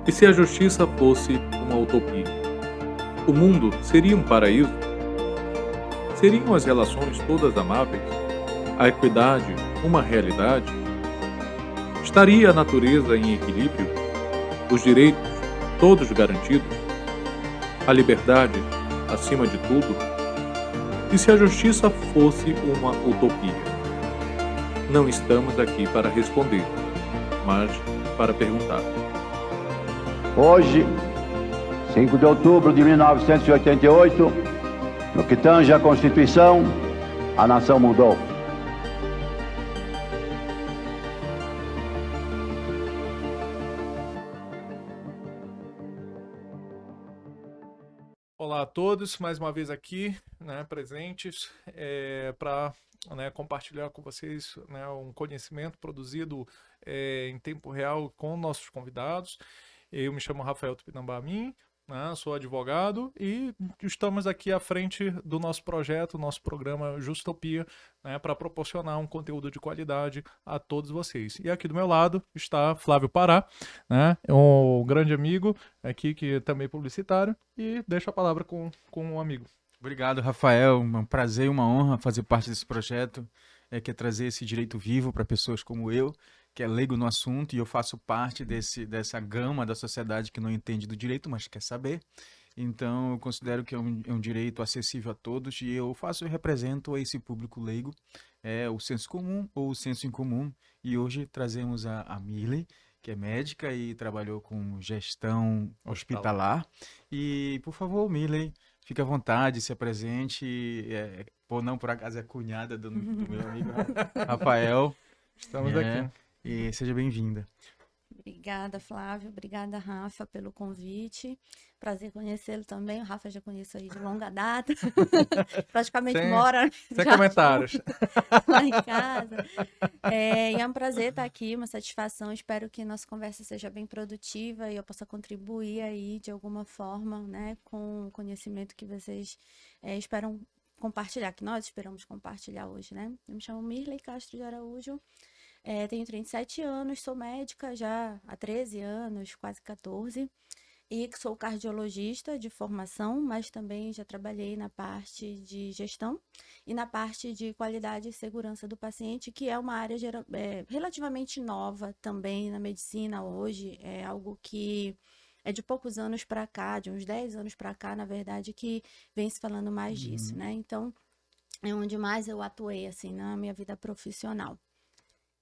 E se a justiça fosse uma utopia? O mundo seria um paraíso? Seriam as relações todas amáveis? A equidade uma realidade? Estaria a natureza em equilíbrio? Os direitos todos garantidos? A liberdade acima de tudo? E se a justiça fosse uma utopia? Não estamos aqui para responder, mas para perguntar. Hoje, 5 de outubro de 1988, no que tange à Constituição, a nação mudou. Olá a todos, mais uma vez aqui, presentes, para compartilhar com vocês um conhecimento produzido em tempo real com nossos convidados. Eu me chamo Rafael Tupinambá-Min, sou advogado e estamos aqui à frente do nosso projeto, nosso programa Justopia, para proporcionar um conteúdo de qualidade a todos vocês. E aqui do meu lado está Flávio Pará, um grande amigo aqui que também é publicitário, e deixo a palavra com um amigo. Obrigado, Rafael. Um prazer e uma honra fazer parte desse projeto, que é trazer esse direito vivo para pessoas como eu, que é leigo no assunto, e eu faço parte dessa gama da sociedade que não entende do direito, mas quer saber. Então, eu considero que é um direito acessível a todos, e eu represento esse público leigo, o senso comum ou o senso incomum. E hoje trazemos a Mirley, que é médica e trabalhou com gestão hospitalar. E, por favor, Mirley, fique à vontade, se apresente. Não por acaso é cunhada do meu amigo Rafael. Estamos aqui. E seja bem-vinda. Obrigada, Flávio. Obrigada, Rafa, pelo convite. Prazer conhecê-lo também. O Rafa já conheço aí de longa data. Praticamente mora. Sem comentários. Lá em casa. E é um prazer estar aqui, uma satisfação. Espero que nossa conversa seja bem produtiva e eu possa contribuir aí de alguma forma, com o conhecimento que vocês esperam compartilhar, que nós esperamos compartilhar hoje, Eu me chamo Mirley Castro de Araújo. Tenho 37 anos, sou médica já há 13 anos, quase 14, e sou cardiologista de formação, mas também já trabalhei na parte de gestão e na parte de qualidade e segurança do paciente, que é uma área relativamente nova também na medicina hoje, é algo que é de poucos anos para cá, de uns 10 anos para cá, na verdade, que vem se falando mais disso, Então, é onde mais eu atuei, assim, na minha vida profissional.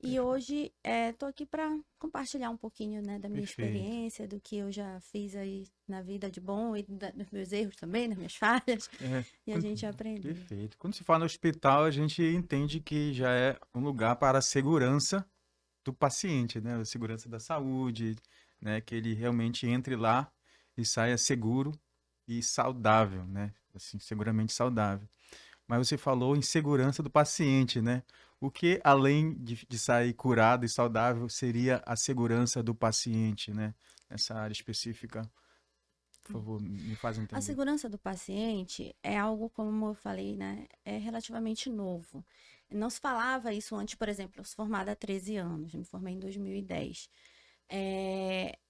E hoje estou aqui para compartilhar um pouquinho da minha experiência, do que eu já fiz aí na vida de bom e dos meus erros também, das minhas falhas, e a gente aprender. Perfeito. Quando se fala no hospital, a gente entende que já é um lugar para a segurança do paciente, A segurança da saúde, que ele realmente entre lá e saia seguro e saudável, Assim, seguramente saudável. Mas você falou em segurança do paciente, O que, além de sair curado e saudável, seria a segurança do paciente, Nessa área específica, por favor, me faz entender. A segurança do paciente é algo, como eu falei, é relativamente novo. Não se falava isso antes, por exemplo, eu sou formada há 13 anos, me formei em 2010.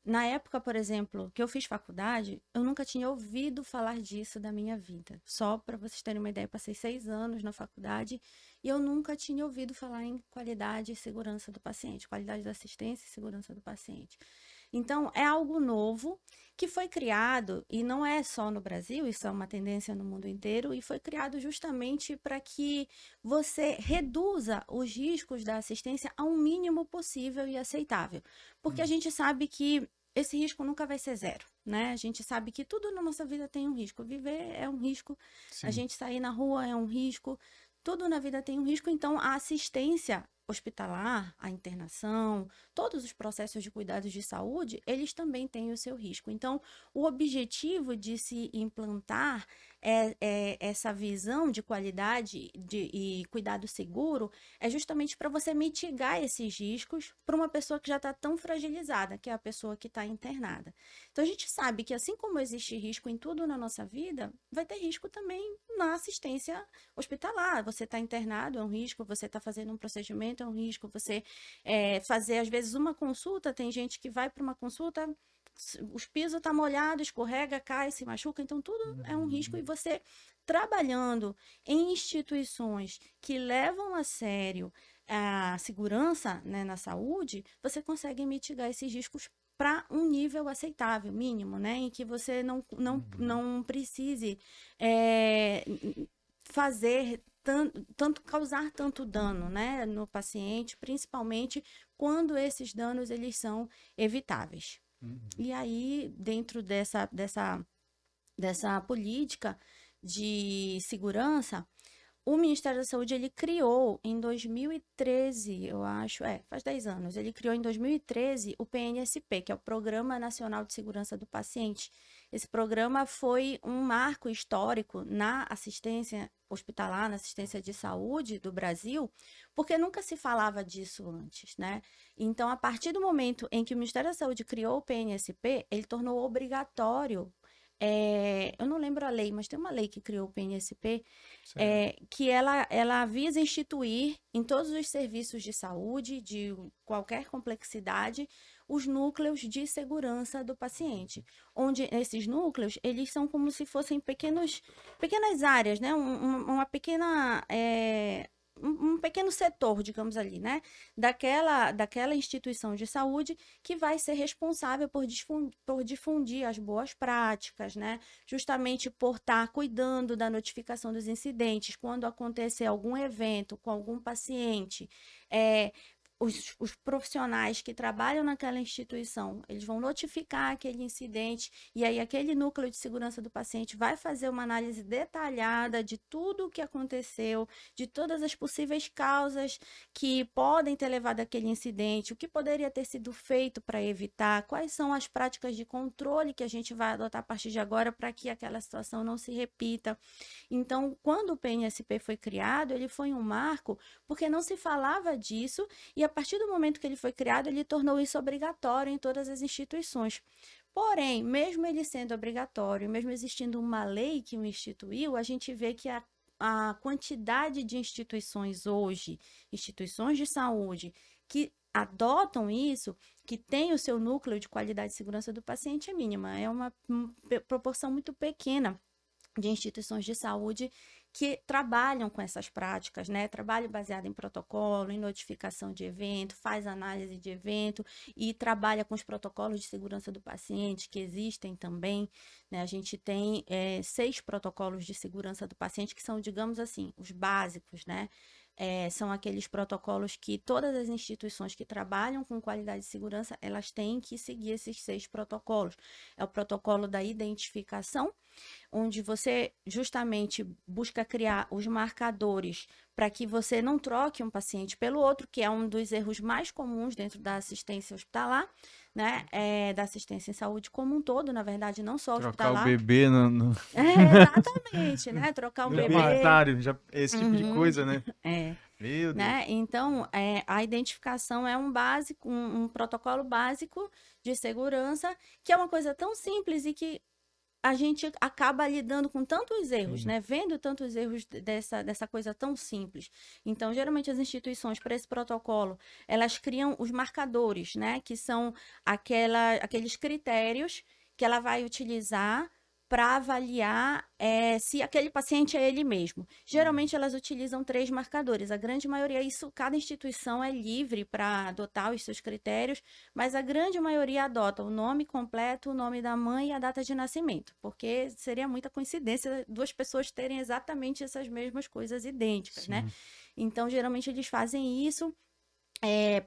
Na época, por exemplo, que eu fiz faculdade, eu nunca tinha ouvido falar disso da minha vida. Só para vocês terem uma ideia, eu passei 6 anos na faculdade e eu nunca tinha ouvido falar em qualidade e segurança do paciente, qualidade da assistência e segurança do paciente. Então, é algo novo que foi criado, e não é só no Brasil, isso é uma tendência no mundo inteiro, e foi criado justamente para que você reduza os riscos da assistência ao mínimo possível e aceitável. Porque a gente sabe que esse risco nunca vai ser zero, A gente sabe que tudo na nossa vida tem um risco. Viver é um risco, Sim. A gente sair na rua é um risco, tudo na vida tem um risco, então a assistência hospitalar, a internação, todos os processos de cuidados de saúde, eles também têm o seu risco. Então, o objetivo de se implantar essa visão de qualidade e cuidado seguro é justamente para você mitigar esses riscos para uma pessoa que já está tão fragilizada, que é a pessoa que está internada. Então, a gente sabe que assim como existe risco em tudo na nossa vida, vai ter risco também na assistência hospitalar. Você está internado, é um risco, você está fazendo um procedimento, é um risco, você fazer, às vezes, uma consulta, tem gente que vai para uma consulta, os pisos estão molhados, escorrega, cai, se machuca, então tudo é um risco. E você trabalhando em instituições que levam a sério a segurança, né, na saúde, você consegue mitigar esses riscos para um nível aceitável, mínimo, né, em que você não precise fazer causar tanto dano, né, no paciente, principalmente quando esses danos eles são evitáveis. E aí, dentro dessa política de segurança, o Ministério da Saúde, ele criou em 2013, eu acho, faz 10 anos, ele criou em 2013 o PNSP, que é o Programa Nacional de Segurança do Paciente. Esse programa foi um marco histórico na assistência hospitalar, na assistência de saúde do Brasil, porque nunca se falava disso antes, né? Então, a partir do momento em que o Ministério da Saúde criou o PNSP, ele tornou obrigatório, eu não lembro a lei, mas tem uma lei que criou o PNSP, que ela visa instituir em todos os serviços de saúde, de qualquer complexidade, os núcleos de segurança do paciente, onde esses núcleos, eles são como se fossem pequenas áreas, né? Uma pequena... um pequeno setor, digamos ali, né, daquela instituição de saúde que vai ser responsável por difundir as boas práticas, né, justamente por estar cuidando da notificação dos incidentes, quando acontecer algum evento com algum paciente, os profissionais que trabalham naquela instituição, eles vão notificar aquele incidente e aí aquele núcleo de segurança do paciente vai fazer uma análise detalhada de tudo o que aconteceu, de todas as possíveis causas que podem ter levado àquele incidente, o que poderia ter sido feito para evitar, quais são as práticas de controle que a gente vai adotar a partir de agora para que aquela situação não se repita. Então, quando o PNSP foi criado, ele foi um marco porque não se falava disso e a partir do momento que ele foi criado, ele tornou isso obrigatório em todas as instituições. Porém, mesmo ele sendo obrigatório, mesmo existindo uma lei que o instituiu, a gente vê que a quantidade de instituições hoje, instituições de saúde, que adotam isso, que tem o seu núcleo de qualidade e segurança do paciente é mínima. É uma proporção muito pequena de instituições de saúde que trabalham com essas práticas, né? Trabalho baseado em protocolo, em notificação de evento, faz análise de evento e trabalha com os protocolos de segurança do paciente que existem também, né? A gente tem 6 protocolos de segurança do paciente que são, digamos assim, os básicos, né? São aqueles protocolos que todas as instituições que trabalham com qualidade de segurança, elas têm que seguir esses 6 protocolos. É o protocolo da identificação, onde você justamente busca criar os marcadores para que você não troque um paciente pelo outro, que é um dos erros mais comuns dentro da assistência hospitalar, né? Da assistência em saúde como um todo, na verdade, não só hospitalar. Trocar o bebê no... Exatamente, né? Trocar o bebê. Esse tipo de coisa, né? Meu Deus. Né? Então, a identificação é um básico, um protocolo básico de segurança, que é uma coisa tão simples e que a gente acaba lidando com tantos erros, né? Vendo tantos erros dessa coisa tão simples. Então, geralmente, as instituições, para esse protocolo, elas criam os marcadores, né? Que são aqueles critérios que ela vai utilizar para avaliar se aquele paciente é ele mesmo. Geralmente, elas utilizam 3 marcadores. A grande maioria, cada instituição é livre para adotar os seus critérios, mas a grande maioria adota o nome completo, o nome da mãe e a data de nascimento, porque seria muita coincidência 2 pessoas terem exatamente essas mesmas coisas idênticas, né? Então, geralmente, eles fazem isso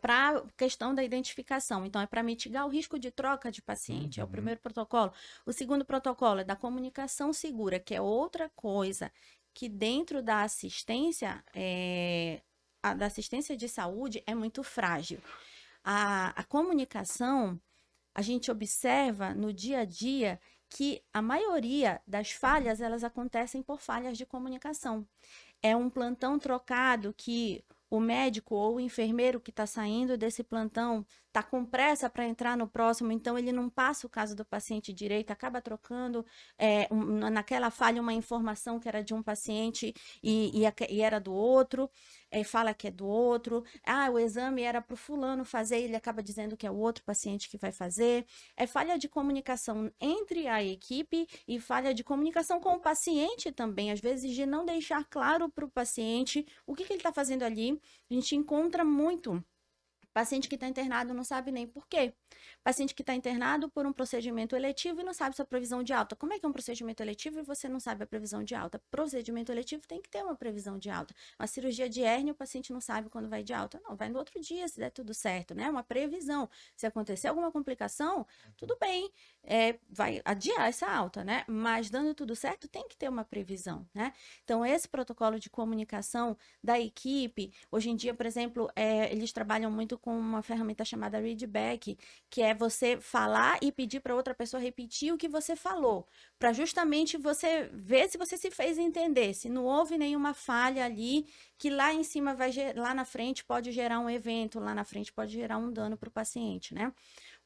para a questão da identificação. Então, é para mitigar o risco de troca de paciente. É o primeiro protocolo. O segundo protocolo é da comunicação segura, que é outra coisa que dentro da assistência, da assistência de saúde é muito frágil. A comunicação, a gente observa no dia a dia que a maioria das falhas, elas acontecem por falhas de comunicação. É um plantão trocado que o médico ou o enfermeiro que está saindo desse plantão tá com pressa para entrar no próximo, então ele não passa o caso do paciente direito, acaba trocando naquela falha uma informação que era de um paciente e era do outro, fala que é do outro, o exame era para o fulano fazer, ele acaba dizendo que é o outro paciente que vai fazer, falha de comunicação entre a equipe e falha de comunicação com o paciente também, às vezes de não deixar claro para o paciente o que ele está fazendo ali. A gente encontra muito paciente que está internado não sabe nem por quê. Paciente que está internado por um procedimento eletivo e não sabe sua previsão de alta. Como é que é um procedimento eletivo e você não sabe a previsão de alta? Procedimento eletivo tem que ter uma previsão de alta. Uma cirurgia de hérnia, o paciente não sabe quando vai de alta. Não, vai no outro dia se der tudo certo, né? Uma previsão. Se acontecer alguma complicação, tudo bem, vai adiar essa alta, né? Mas dando tudo certo, tem que ter uma previsão, né? Então, esse protocolo de comunicação da equipe, hoje em dia, por exemplo, eles trabalham muito com uma ferramenta chamada Readback, que é você falar e pedir para outra pessoa repetir o que você falou, para justamente você ver se você se fez entender, se não houve nenhuma falha ali, que lá em cima lá na frente pode gerar um evento, lá na frente pode gerar um dano para o paciente, né?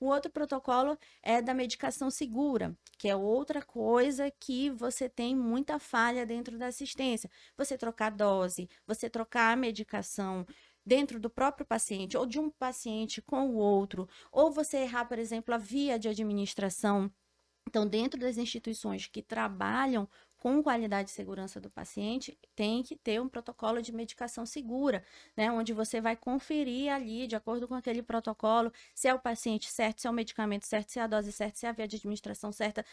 O outro protocolo é da medicação segura, que é outra coisa que você tem muita falha dentro da assistência. Você trocar dose, você trocar a medicação dentro do próprio paciente ou de um paciente com o outro, ou você errar, por exemplo, a via de administração. Então, dentro das instituições que trabalham com qualidade e segurança do paciente, tem que ter um protocolo de medicação segura, né? Onde você vai conferir ali, de acordo com aquele protocolo, se é o paciente certo, se é o medicamento certo, se é a dose certa, se é a via de administração certa,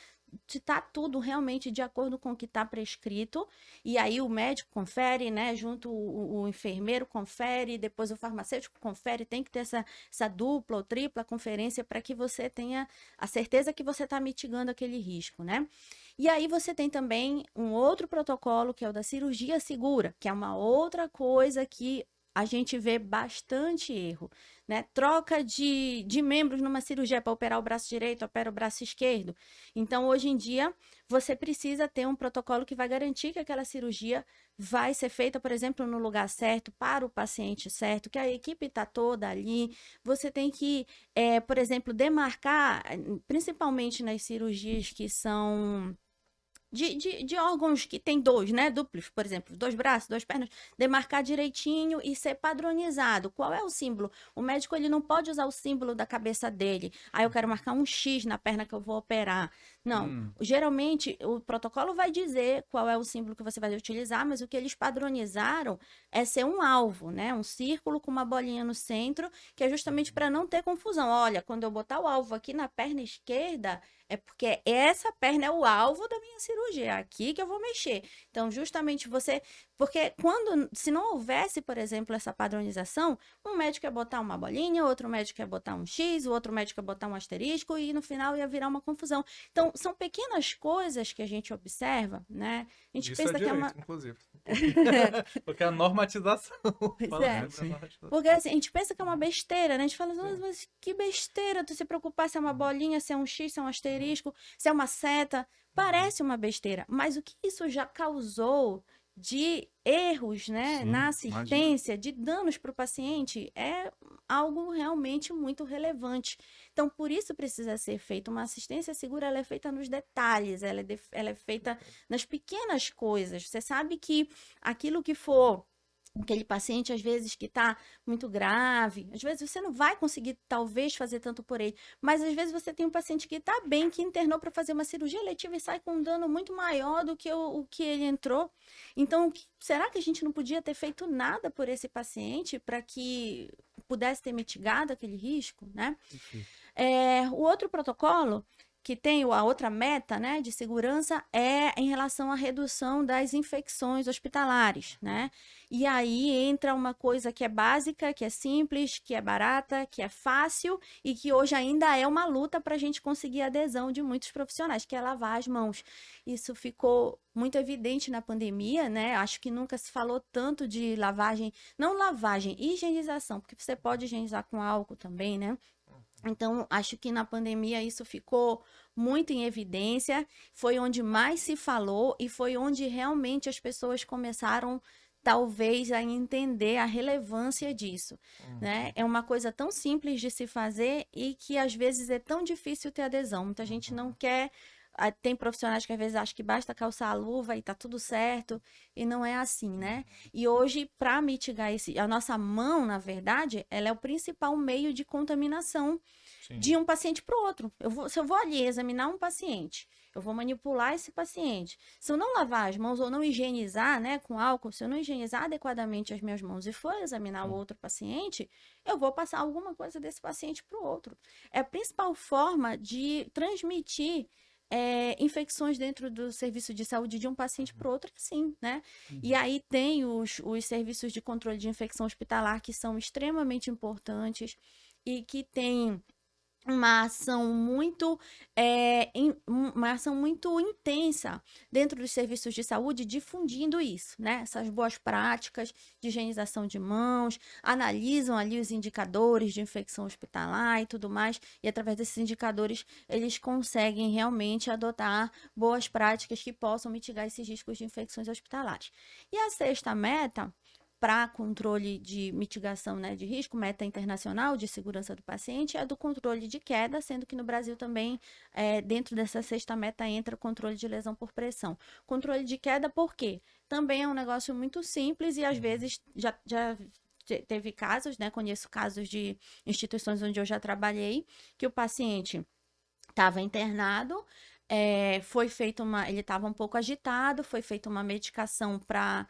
se está tudo realmente de acordo com o que está prescrito, e aí o médico confere, né? Junto o enfermeiro confere, depois o farmacêutico confere, tem que ter essa dupla ou tripla conferência para que você tenha a certeza que você está mitigando aquele risco, né? E aí você tem também um outro protocolo, que é o da cirurgia segura, que é uma outra coisa que a gente vê bastante erro, né? Troca de membros numa cirurgia para operar o braço direito, opera o braço esquerdo. Então, hoje em dia, você precisa ter um protocolo que vai garantir que aquela cirurgia vai ser feita, por exemplo, no lugar certo, para o paciente certo, que a equipe está toda ali. Você tem que, por exemplo, demarcar, principalmente nas cirurgias que são de órgãos que tem dois, né, duplos, por exemplo, 2 braços, 2 pernas, demarcar direitinho e ser padronizado. Qual é o símbolo? O médico, ele não pode usar o símbolo da cabeça dele. Eu quero marcar um X na perna que eu vou operar. Não, geralmente o protocolo vai dizer qual é o símbolo que você vai utilizar, mas o que eles padronizaram é ser um alvo, né, um círculo com uma bolinha no centro, que é justamente para não ter confusão. Olha, quando eu botar o alvo aqui na perna esquerda, é porque essa perna é o alvo da minha cirurgia, é aqui que eu vou mexer. Então, justamente porque se não houvesse, por exemplo, essa padronização, um médico ia botar uma bolinha, outro médico ia botar um X, o outro médico ia botar um asterisco e no final ia virar uma confusão. Então, são pequenas coisas que a gente observa, né? A gente Isso pensa é que é direito, uma... inclusive. Porque a normatização. Porque assim, a gente pensa que é uma besteira, né? A gente fala, mas que besteira tu se preocupar se é uma bolinha, se é um X, se é um asterisco, se é uma seta. Parece uma besteira, mas o que isso já causou de erros, né, na assistência, de danos para o paciente, é algo realmente muito relevante. Então, por isso precisa ser feita uma assistência segura, ela é feita nos detalhes, ela é feita nas pequenas coisas. Você sabe que aquilo que for aquele paciente, às vezes, que está muito grave, às vezes você não vai conseguir, talvez, fazer tanto por ele, mas às vezes você tem um paciente que está bem, que internou para fazer uma cirurgia eletiva e sai com um dano muito maior do que o que ele entrou. Então, será que a gente não podia ter feito nada por esse paciente para que pudesse ter mitigado aquele risco, né? O outro protocolo que tem a outra meta, né, de segurança é em relação à redução das infecções hospitalares, né? E aí entra uma coisa que é básica, que é simples, que é barata, que é fácil e que hoje ainda é uma luta para a gente conseguir a adesão de muitos profissionais, que é lavar as mãos. Isso ficou muito evidente na pandemia, né? Acho que nunca se falou tanto de lavagem, não lavagem, higienização, porque você pode higienizar com álcool também, né? Então, acho que na pandemia isso ficou muito em evidência, foi onde mais se falou e foi onde realmente as pessoas começaram talvez a entender a relevância disso, né? É uma coisa tão simples de se fazer e que às vezes é tão difícil ter adesão. Muita gente não quer. Tem profissionais que às vezes acham que basta calçar a luva e tá tudo certo, e não é assim, né? E hoje, para mitigar a nossa mão, na verdade, ela é o principal meio de contaminação de um paciente para o outro. Se eu vou ali examinar um paciente, eu vou manipular esse paciente. Se eu não lavar as mãos ou não higienizar, né, com álcool, se eu não higienizar adequadamente as minhas mãos e for examinar o outro paciente, eu vou passar alguma coisa desse paciente para o outro. É a principal forma de transmitir infecções dentro do serviço de saúde de um paciente para o outro, sim, né? E aí tem os serviços de controle de infecção hospitalar que são extremamente importantes e que têm uma ação muito intensa dentro dos serviços de saúde, difundindo isso, né? Essas boas práticas de higienização de mãos, analisam ali os indicadores de infecção hospitalar e tudo mais, e através desses indicadores eles conseguem realmente adotar boas práticas que possam mitigar esses riscos de infecções hospitalares. E a sexta meta, para controle de mitigação, né, de risco, meta internacional de segurança do paciente, é do controle de queda, sendo que no Brasil também, dentro dessa sexta meta, entra o controle de lesão por pressão. Controle de queda, por quê? Também é um negócio muito simples e, às vezes, já teve casos, né, conheço casos de instituições onde eu já trabalhei, que o paciente estava internado, foi feita ele estava um pouco agitado, foi feita uma medicação para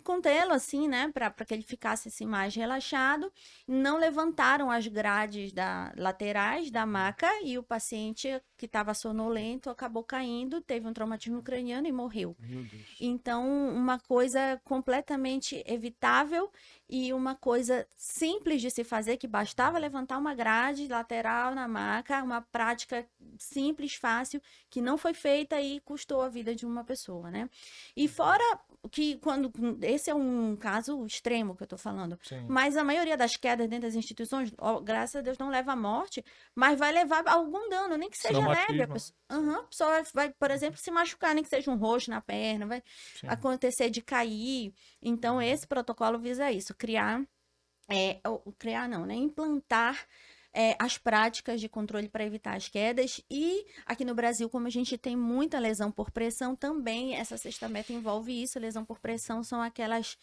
contê-lo, assim, né, para que ele ficasse assim, mais relaxado. Não levantaram as grades laterais da maca e o paciente que estava sonolento acabou caindo, teve um traumatismo craniano e morreu. Meu Deus. Então, uma coisa completamente evitável e uma coisa simples de se fazer, que bastava levantar uma grade lateral na maca, uma prática simples, fácil, que não foi feita e custou a vida de uma pessoa, né? E fora que esse é um caso extremo que eu tô falando, mas a maioria das quedas dentro das instituições, graças a Deus, não leva à morte, mas vai levar algum dano, nem que seja leve. A pessoa vai, por exemplo, se machucar, nem que seja um roxo na perna, vai acontecer de cair. Então, esse protocolo visa isso, implantar as práticas de controle para evitar as quedas. E aqui no Brasil, como a gente tem muita lesão por pressão, também essa sexta meta envolve isso. Lesão por pressão são aquelas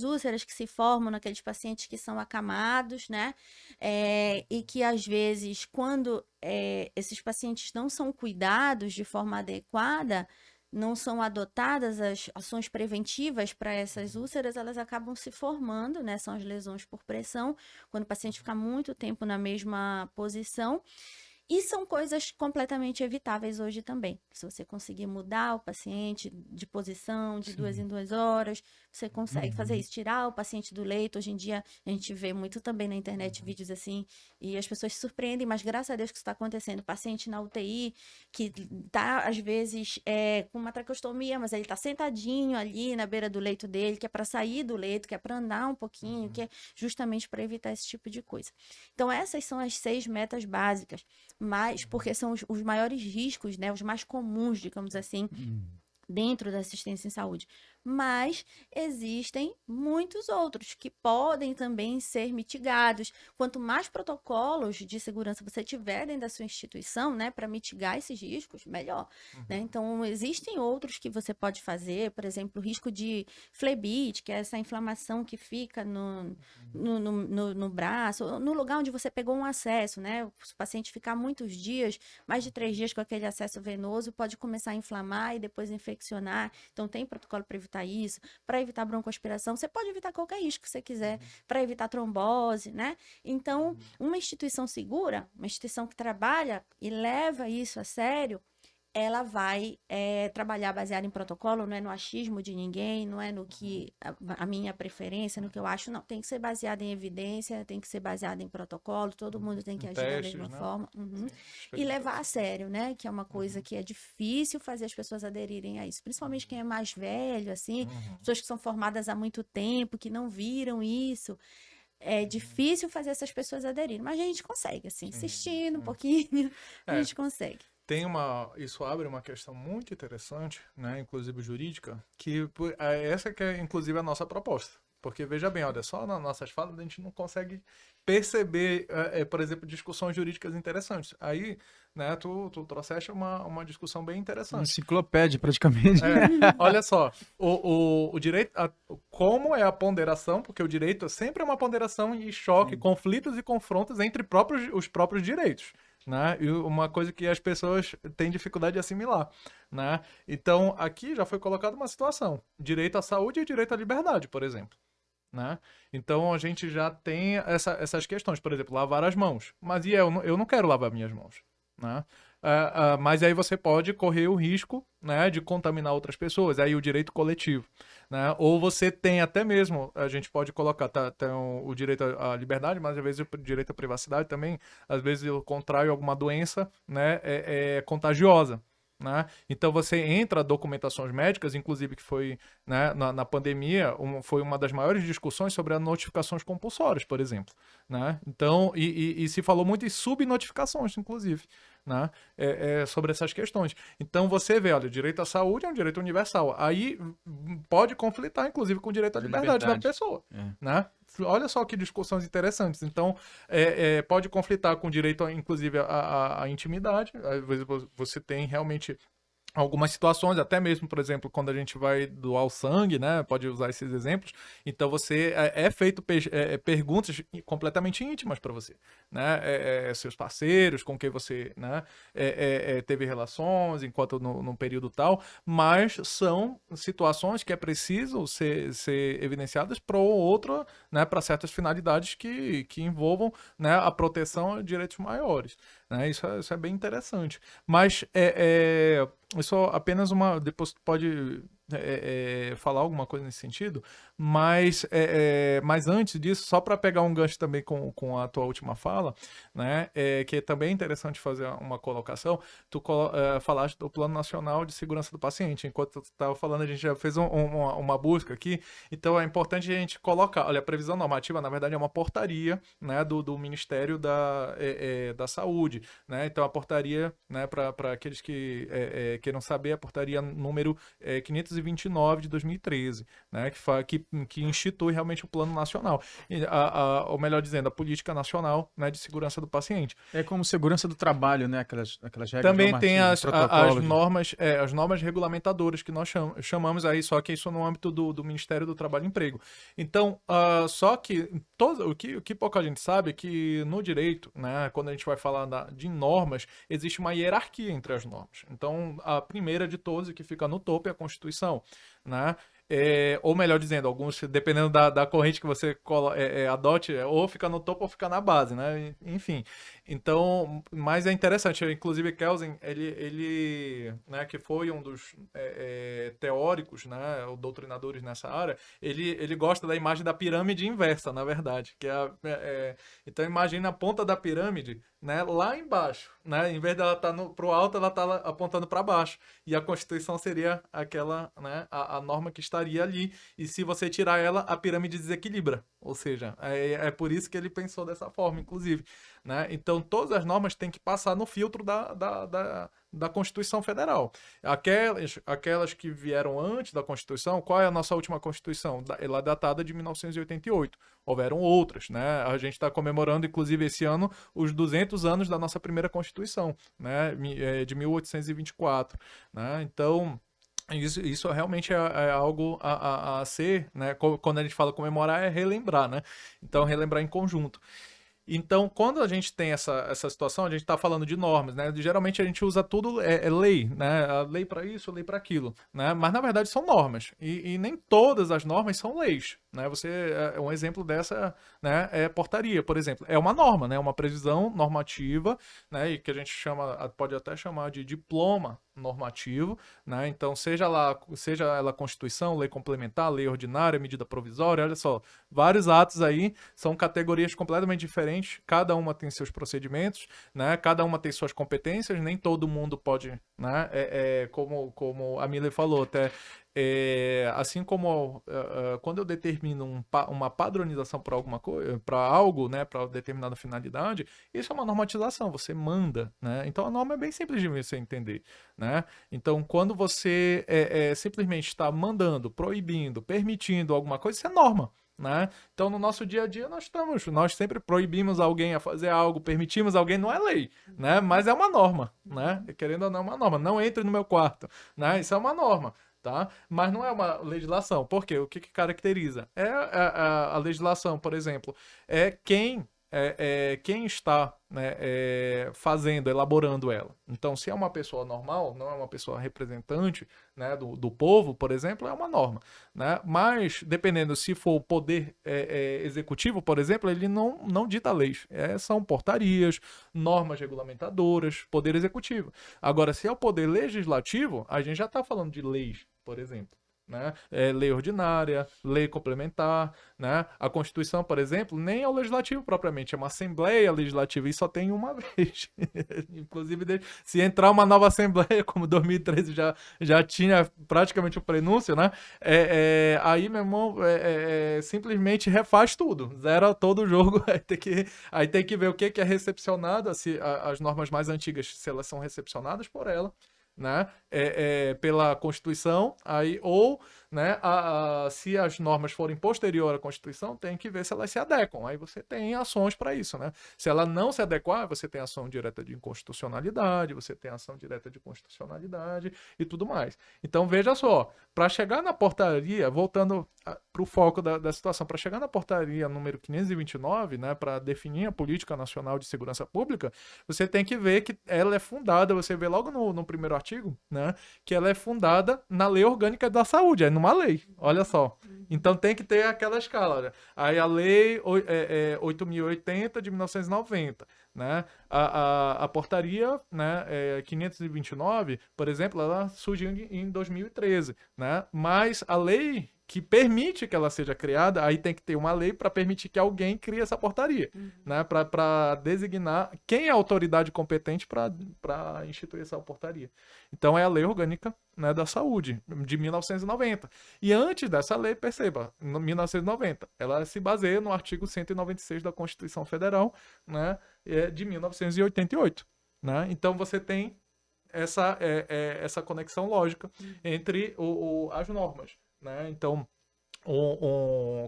úlceras que se formam naqueles pacientes que são acamados, né? E que, às vezes, quando esses pacientes não são cuidados de forma adequada, não são adotadas as ações preventivas para essas úlceras, elas acabam se formando, né? São as lesões por pressão, quando o paciente fica muito tempo na mesma posição. E são coisas completamente evitáveis hoje também. Se você conseguir mudar o paciente de posição de 2 em 2 horas, você consegue fazer isso, tirar o paciente do leito. Hoje em dia, a gente vê muito também na internet vídeos assim, e as pessoas se surpreendem, mas graças a Deus que isso está acontecendo. O paciente na UTI, que está, às vezes, com uma traqueostomia, mas ele está sentadinho ali na beira do leito dele, que é para sair do leito, que é para andar um pouquinho, que é justamente para evitar esse tipo de coisa. Então, essas são as 6 metas básicas. Mas porque são os maiores riscos, né, os mais comuns, digamos assim, dentro da assistência em saúde. Mas existem muitos outros que podem também ser mitigados. Quanto mais protocolos de segurança você tiver dentro da sua instituição, né, para mitigar esses riscos, melhor. Né? Então, existem outros que você pode fazer, por exemplo, o risco de flebite, que é essa inflamação que fica no braço, no lugar onde você pegou um acesso, né? Se o paciente ficar muitos dias, mais de 3 dias com aquele acesso venoso, pode começar a inflamar e depois infeccionar. Então, tem protocolo para evitar isso, para evitar broncoaspiração, você pode evitar qualquer risco que você quiser, para evitar trombose, né? Então, uma instituição segura, uma instituição que trabalha e leva isso a sério, ela vai trabalhar baseada em protocolo, não é no achismo de ninguém, não é no que a minha preferência, no que eu acho, não. Tem que ser baseada em evidência, tem que ser baseada em protocolo, todo mundo tem que agir da mesma forma. E levar a sério, né? Que é uma coisa que é difícil fazer as pessoas aderirem a isso. Principalmente quem é mais velho, assim, pessoas que são formadas há muito tempo, que não viram isso. É difícil fazer essas pessoas aderirem, mas a gente consegue, assim, insistindo um pouquinho, a gente consegue. Isso abre uma questão muito interessante, né, inclusive jurídica, que essa que é inclusive a nossa proposta. Porque, veja bem, olha, só nas nossas falas a gente não consegue perceber, por exemplo, discussões jurídicas interessantes. Aí, né, tu trouxeste uma discussão bem interessante. Enciclopédia, praticamente. Olha só, o direito, como é a ponderação, porque o direito sempre é uma ponderação e choque, conflitos e confrontos entre os próprios direitos. Né? E uma coisa que as pessoas têm dificuldade de assimilar, né? Então, aqui já foi colocada uma situação: direito à saúde e direito à liberdade, por exemplo, né? Então, a gente já tem essas questões, por exemplo, lavar as mãos. Mas eu não quero lavar minhas mãos, né? Mas aí você pode correr o risco, né, de contaminar outras pessoas, aí o direito coletivo, né? Ou você tem até mesmo, a gente pode colocar tem o direito à liberdade, mas às vezes o direito à privacidade também, às vezes eu contraio alguma doença, né, contagiosa, né? Então você entra documentações médicas, inclusive que foi, né, na pandemia, foi uma das maiores discussões sobre as notificações compulsórias, por exemplo, né? Então, e se falou muito em subnotificações, inclusive, né? Sobre essas questões. Então você vê, olha, o direito à saúde é um direito universal. Aí pode conflitar, inclusive, com o direito à liberdade da pessoa, né? Olha só que discussões interessantes. Então, pode conflitar com o direito, inclusive, à intimidade. Às vezes você tem realmente algumas situações, até mesmo, por exemplo, quando a gente vai doar o sangue, né? Pode usar esses exemplos. Então, você feito perguntas completamente íntimas para você, né? Seus parceiros, com quem você, né, teve relações enquanto no período tal, mas são situações que é preciso ser evidenciadas para outra, né? Para certas finalidades que envolvam, né, a proteção de direitos maiores, né? Isso é bem interessante. Mas isso apenas depois tu pode falar alguma coisa nesse sentido, mas antes disso, só para pegar um gancho também com a tua última fala, né, que é também interessante fazer uma colocação, tu falaste do Plano Nacional de Segurança do Paciente. Enquanto tu estava falando, a gente já fez uma busca aqui, então é importante a gente colocar, olha, a previsão normativa, na verdade, é uma portaria, né, do Ministério da Saúde, né, então a portaria, né, para aqueles que queiram saber, a portaria número 529 de 2013, né, que institui realmente o Plano Nacional, ou melhor dizendo, a Política Nacional, né, de Segurança do Paciente. É como segurança do trabalho, né, aquelas regras. Também tem as normas regulamentadoras que nós chamamos aí, só que isso no âmbito do Ministério do Trabalho e Emprego. Então, só que o que pouca gente sabe é que no direito, né, quando a gente vai falar de normas, existe uma hierarquia entre as normas. Então, a primeira de todas, que fica no topo, é a Constituição, né? Ou melhor dizendo, alguns, dependendo da corrente que você adote, ou fica no topo ou fica na base, né? Enfim. Então, mas é interessante, inclusive Kelsen, ele né, que foi um dos teóricos, né, ou doutrinadores nessa área, ele gosta da imagem da pirâmide inversa, na verdade, que então imagina a ponta da pirâmide, né, lá embaixo, né, em vez dela estar pro alto, ela está apontando para baixo, e a Constituição seria aquela, né, a norma que estaria ali, e se você tirar ela, a pirâmide desequilibra, ou seja, é por isso que ele pensou dessa forma, inclusive, né? Então, todas as normas têm que passar no filtro da Constituição Federal. Aquelas que vieram antes da Constituição, qual é a nossa última Constituição? Ela é datada de 1988. Houveram outras, né? A gente está comemorando, inclusive, esse ano, os 200 anos da nossa primeira Constituição, né? De 1824. Né? Então, isso realmente é algo a ser, né? Quando a gente fala comemorar, é relembrar, né? Então, relembrar em conjunto. Então, quando a gente tem essa situação, a gente está falando de normas, né? Geralmente a gente usa tudo, lei, né? A lei para isso, a lei para aquilo, né? Mas na verdade são normas. E nem todas as normas são leis, né? Um exemplo dessa, né, é portaria, por exemplo. É uma norma, né? Uma previsão normativa, né? E que a gente pode até chamar de diploma normativo, né? Então, seja ela Constituição, lei complementar, lei ordinária, medida provisória, olha só, vários atos aí são categorias completamente diferentes, cada uma tem seus procedimentos, né? Cada uma tem suas competências, nem todo mundo pode, né? Como a Miller falou, até assim como quando eu determino uma padronização para alguma coisa, para algo, né, para determinada finalidade, isso é uma normatização, você manda, né? Então a norma é bem simples de você entender, né? Então quando você simplesmente está mandando, proibindo, permitindo alguma coisa, isso é norma. Né? Então, no nosso dia a dia, nós sempre proibimos alguém a fazer algo, permitimos alguém, não é lei, né? Mas é uma norma, né? Querendo ou não, é uma norma. Não entre no meu quarto, né? Isso é uma norma, tá? Mas não é uma legislação. Por quê? O que caracteriza? A legislação, por exemplo, é quem está, né, fazendo, elaborando ela. Então, se é uma pessoa normal, não é uma pessoa representante, né, do povo, por exemplo, é uma norma, né? Mas, dependendo se for o poder executivo, por exemplo, ele não dita leis. São portarias, normas regulamentadoras, poder executivo. Agora, se é o poder legislativo, a gente já está falando de leis, por exemplo. Né? Lei ordinária, lei complementar, né? A Constituição, por exemplo, nem é o legislativo propriamente, é uma Assembleia Legislativa e só tem uma vez. Inclusive, se entrar uma nova Assembleia, como 2013 já tinha praticamente o prenúncio, né? Aí, meu irmão, simplesmente refaz tudo, zera todo o jogo, aí tem que ver o que é recepcionado, se as normas mais antigas, se elas são recepcionadas por ela, né, pela Constituição, aí, ou, né, se as normas forem posterior à Constituição, tem que ver se elas se adequam. Aí você tem ações para isso, né? Se ela não se adequar, você tem ação direta de inconstitucionalidade, você tem ação direta de constitucionalidade e tudo mais. Então, veja só, para chegar na portaria, voltando para o foco da situação, para chegar na portaria número 529, né, para definir a Política Nacional de Segurança Pública, você tem que ver que ela é fundada, você vê logo no primeiro artigo, né, que ela é fundada na Lei Orgânica da Saúde, é numa lei, olha só. Então tem que ter aquela escala, né? Aí a Lei 8.080 de 1990, né? A portaria, né, 529, por exemplo, ela surgiu em 2013, né? Mas a lei que permite que ela seja criada, aí tem que ter uma lei para permitir que alguém crie essa portaria, né? Para designar quem é a autoridade competente para instituir essa portaria. Então é a Lei Orgânica, né, da Saúde, de 1990. E antes dessa lei, perceba, em 1990, ela se baseia no artigo 196 da Constituição Federal, né, de 1988. Né? Então você tem essa conexão lógica entre as normas. Né? Então,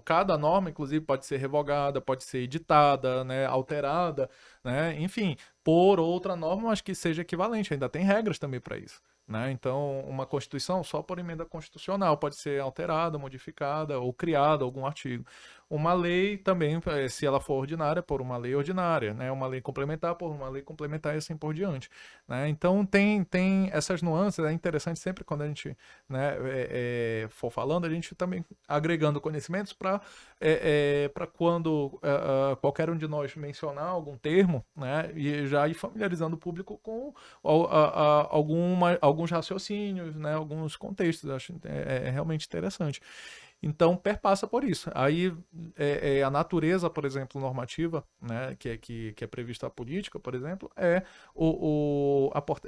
cada norma, inclusive, pode ser revogada, pode ser editada, né, alterada, né, enfim, por outra norma, mas que seja equivalente. Ainda tem regras também para isso. Né? Então, uma Constituição só por emenda constitucional pode ser alterada, modificada ou criada algum artigo. Uma lei também, se ela for ordinária, por uma lei ordinária, né? Uma lei complementar por uma lei complementar e assim por diante. Né? Então, tem essas nuances, é interessante sempre quando a gente, né, for falando, a gente também agregando conhecimentos para quando qualquer um de nós mencionar algum termo, né, e já ir familiarizando o público com alguns raciocínios, né, alguns contextos. Eu acho realmente interessante. Então, perpassa por isso. Aí, a natureza, por exemplo, normativa, né, que é prevista a política, por exemplo, é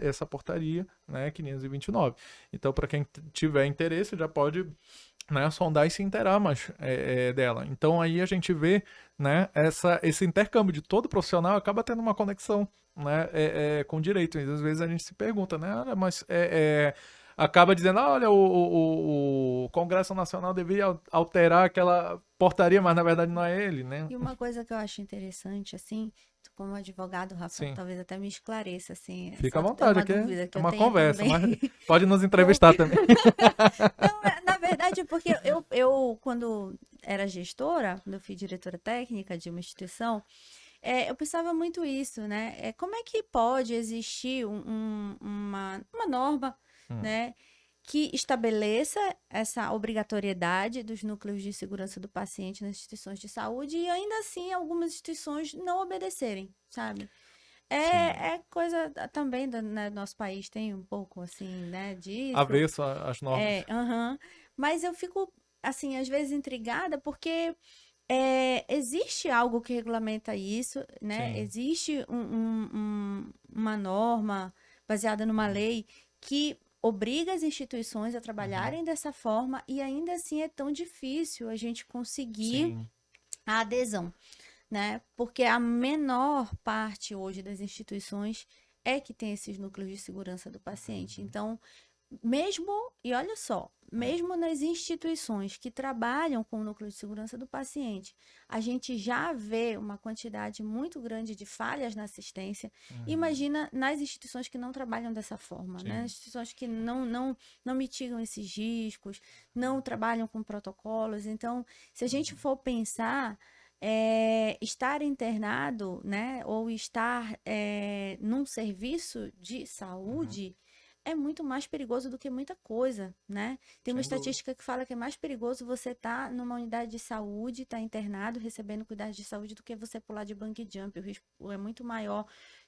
essa portaria, né, 529. Então, para quem tiver interesse, já pode, né, sondar e se inteirar mais dela. Então, aí a gente vê, né, esse intercâmbio de todo profissional acaba tendo uma conexão, né, com o direito. E às vezes a gente se pergunta, né, mas acaba dizendo, olha, o Congresso Nacional deveria alterar aquela portaria, mas na verdade não é ele, né? E uma coisa que eu acho interessante, assim, tu como advogado, Rafa, Sim. talvez até me esclareça, assim. Fica à vontade, aqui é uma conversa, também. mas pode nos entrevistar também. Não, na verdade, porque eu, quando era gestora, quando eu fui diretora técnica de uma instituição, eu pensava muito isso, né? Como é que pode existir uma norma, né, que estabeleça essa obrigatoriedade dos núcleos de segurança do paciente nas instituições de saúde e ainda assim algumas instituições não obedecerem, sabe? Coisa também do nosso país tem um pouco assim, né, disso. Avesso às normas. Mas eu fico, assim, às vezes intrigada porque existe algo que regulamenta isso, né? Sim. Existe uma norma baseada numa lei que obriga as instituições a trabalharem dessa forma e ainda assim é tão difícil a gente conseguir Sim. a adesão, né? Porque a menor parte hoje das instituições é que tem esses núcleos de segurança do paciente. Então, e olha só, mesmo nas instituições que trabalham com o núcleo de segurança do paciente, a gente já vê uma quantidade muito grande de falhas na assistência. Imagina nas instituições que não trabalham dessa forma, né? Sim. Instituições que não mitigam esses riscos, não trabalham com protocolos. Então, se a gente for pensar, estar internado, né, ou estar num serviço de saúde é muito mais perigoso do que muita coisa, né? Tem uma Sem dúvida. estatística que fala que é mais perigoso você estar numa unidade de saúde, estar internado, recebendo cuidados de saúde, do que você pular de bungee jump. O risco é muito maior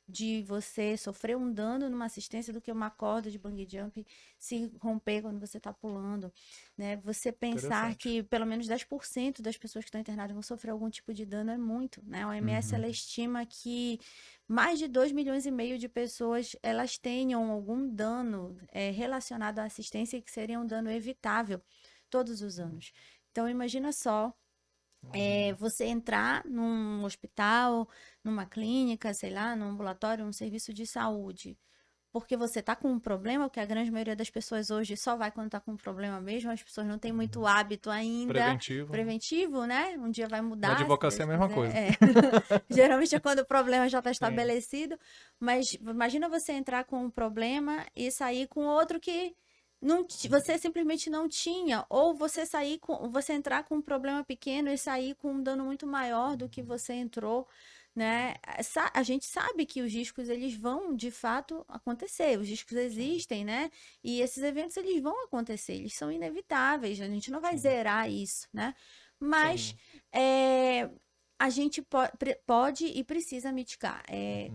de você sofrer um dano numa assistência do que uma corda de bungee jump se romper quando você está pulando, né? Você pensar Interessante. que pelo menos 10% das pessoas que estão internadas vão sofrer algum tipo de dano é muito, né? A OMS, ela estima que mais de 2,5 milhões de pessoas, elas tenham algum dano relacionado à assistência, que seria um dano evitável todos os anos. Então, imagina só, você entrar num hospital, numa clínica, sei lá, num ambulatório, num serviço de saúde, porque você está com um problema, porque a grande maioria das pessoas hoje só vai quando está com um problema mesmo, as pessoas não têm muito hábito ainda preventivo, né? Um dia vai mudar. Na advocacia é a mesma coisa. Geralmente é quando o problema já está estabelecido, mas imagina você entrar com um problema e sair com outro que você simplesmente não tinha, ou você entrar com um problema pequeno e sair com um dano muito maior do que você entrou, né? A gente sabe que os riscos, eles vão de fato acontecer, os riscos existem, né? E esses eventos, eles vão acontecer, eles são inevitáveis, a gente não vai zerar isso, né? Mas a gente pode e precisa mitigar.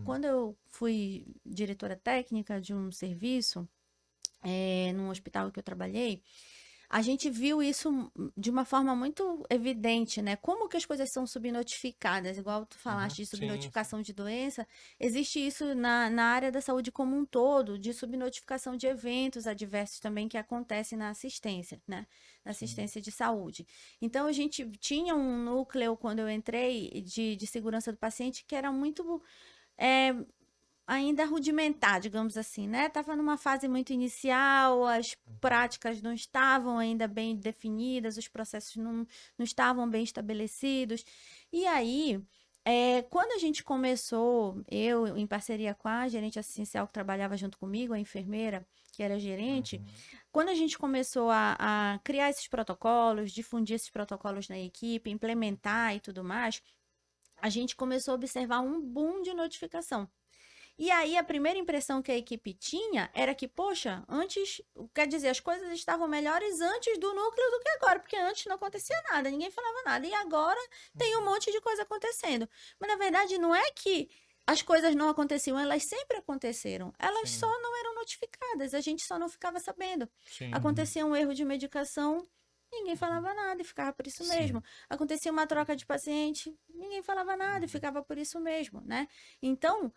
Quando eu fui diretora técnica de um serviço, num hospital que eu trabalhei, a gente viu isso de uma forma muito evidente, né? Como que as coisas são subnotificadas, igual tu falaste de subnotificação de doença, existe isso na área da saúde como um todo, de subnotificação de eventos adversos também que acontecem na assistência, né? Na assistência de saúde. Então, a gente tinha um núcleo, quando eu entrei, de segurança do paciente, que era muito ainda rudimentar, digamos assim, né? Tava numa fase muito inicial, as práticas não estavam ainda bem definidas, os processos não estavam bem estabelecidos. E aí, quando a gente começou, eu em parceria com a gerente assistencial que trabalhava junto comigo, a enfermeira, que era gerente, quando a gente começou a criar esses protocolos, difundir esses protocolos na equipe, implementar e tudo mais, a gente começou a observar um boom de notificação. E aí, a primeira impressão que a equipe tinha era que, poxa, antes, quer dizer, as coisas estavam melhores antes do núcleo do que agora, porque antes não acontecia nada, ninguém falava nada, e agora tem um monte de coisa acontecendo. Mas, na verdade, não é que as coisas não aconteciam, elas sempre aconteceram, elas só não eram notificadas, a gente só não ficava sabendo. Acontecia um erro de medicação, ninguém falava nada e ficava por isso mesmo. Acontecia uma troca de paciente, ninguém falava nada e ficava por isso mesmo, né? Então,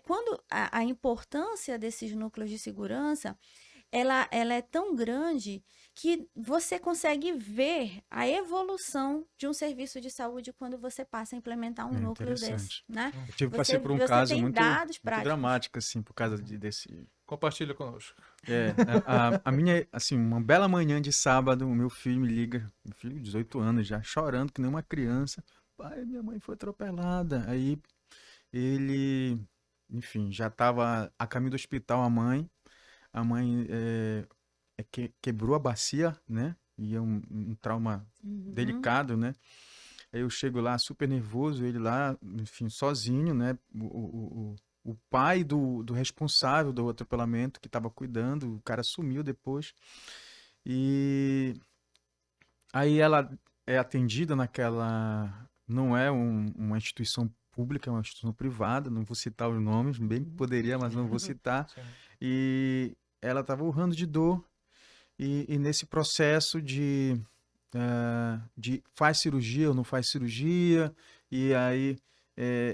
quando a importância desses núcleos de segurança, ela é tão grande que você consegue ver a evolução de um serviço de saúde quando você passa a implementar um núcleo desse, né? Eu passei por um caso muito dramático, assim, por causa desse... Compartilha conosco. A minha, assim, uma bela manhã de sábado, o meu filho me liga, meu filho de 18 anos já, chorando que nem uma criança. Pai, minha mãe foi atropelada. Aí ele, enfim, já estava a caminho do hospital, a mãe quebrou a bacia, né? E é um trauma delicado, né? Aí eu chego lá super nervoso, ele lá, enfim, sozinho, né? O pai do responsável do atropelamento, que estava cuidando, o cara sumiu depois. E aí ela é atendida naquela... Não é uma instituição pública, é uma instituição privada, não vou citar os nomes, bem que poderia, mas não vou citar. E ela estava urrando de dor. E nesse processo de faz cirurgia ou não faz cirurgia, e aí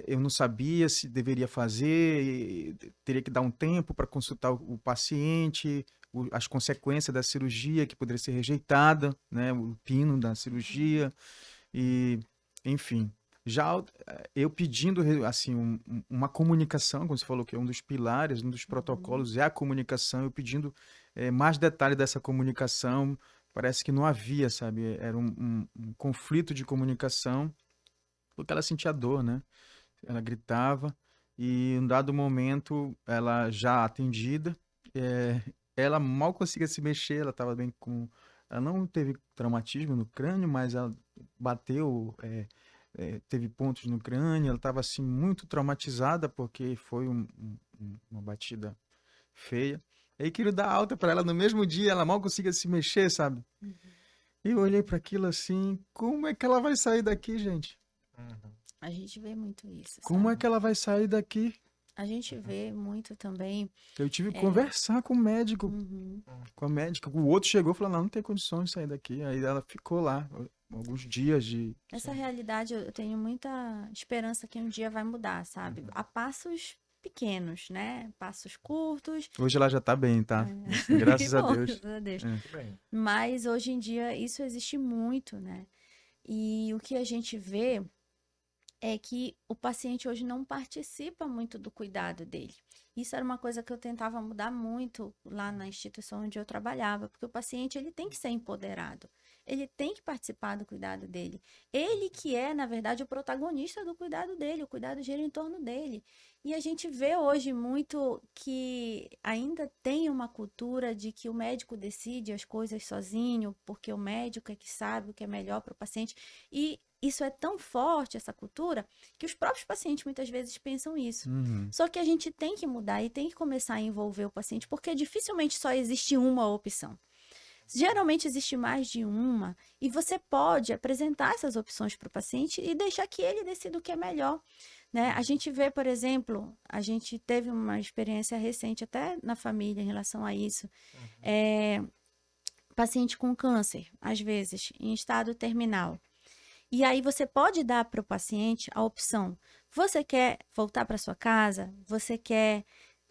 eu não sabia se deveria fazer, teria que dar um tempo para consultar o paciente, as consequências da cirurgia, que poderia ser rejeitada, né? O pino da cirurgia, e, enfim. Já eu pedindo, assim, uma comunicação, como você falou, que é um dos pilares, um dos protocolos é a comunicação, eu pedindo mais detalhe dessa comunicação, parece que não havia, sabe? Era um conflito de comunicação, porque ela sentia dor, né? Ela gritava, e em um dado momento, ela já atendida, ela mal conseguia se mexer, ela estava bem com... Ela não teve traumatismo no crânio, mas ela bateu... teve pontos no crânio, ela estava assim muito traumatizada porque foi uma batida feia. Aí queria dar alta para ela no mesmo dia, ela mal conseguia se mexer, sabe? E eu olhei para aquilo assim, como é que ela vai sair daqui, gente? A gente vê muito isso, Como é sabe? que ela vai sair daqui? A gente vê muito também. Eu tive que conversar com o médico, Uhum. com a médica. O outro chegou e falou, não tem condições de sair daqui. Aí ela ficou lá alguns dias de... Essa realidade eu tenho muita esperança que um dia vai mudar, sabe? A passos pequenos, né? Passos curtos. Hoje ela já tá bem, tá? Graças Que a bom, Deus. graças a Deus. Bem, Mas hoje em dia isso existe muito, né? E o que a gente vê é que o paciente hoje não participa muito do cuidado dele. Isso era uma coisa que eu tentava mudar muito lá na instituição onde eu trabalhava, porque o paciente ele tem que ser empoderado, ele tem que participar do cuidado dele. Ele que é, na verdade, o protagonista do cuidado dele, o cuidado gira em torno dele. E a gente vê hoje muito que ainda tem uma cultura de que o médico decide as coisas sozinho, porque o médico é que sabe o que é melhor para o paciente. E isso é tão forte, essa cultura, que os próprios pacientes muitas vezes pensam isso. Só que a gente tem que mudar e tem que começar a envolver o paciente, porque dificilmente só existe uma opção. Geralmente existe mais de uma, e você pode apresentar essas opções para o paciente e deixar que ele decida o que é melhor. Né? A gente vê, por exemplo, a gente teve uma experiência recente até na família em relação a isso. Paciente com câncer, às vezes, em estado terminal. E aí você pode dar para o paciente a opção: você quer voltar para sua casa? Você quer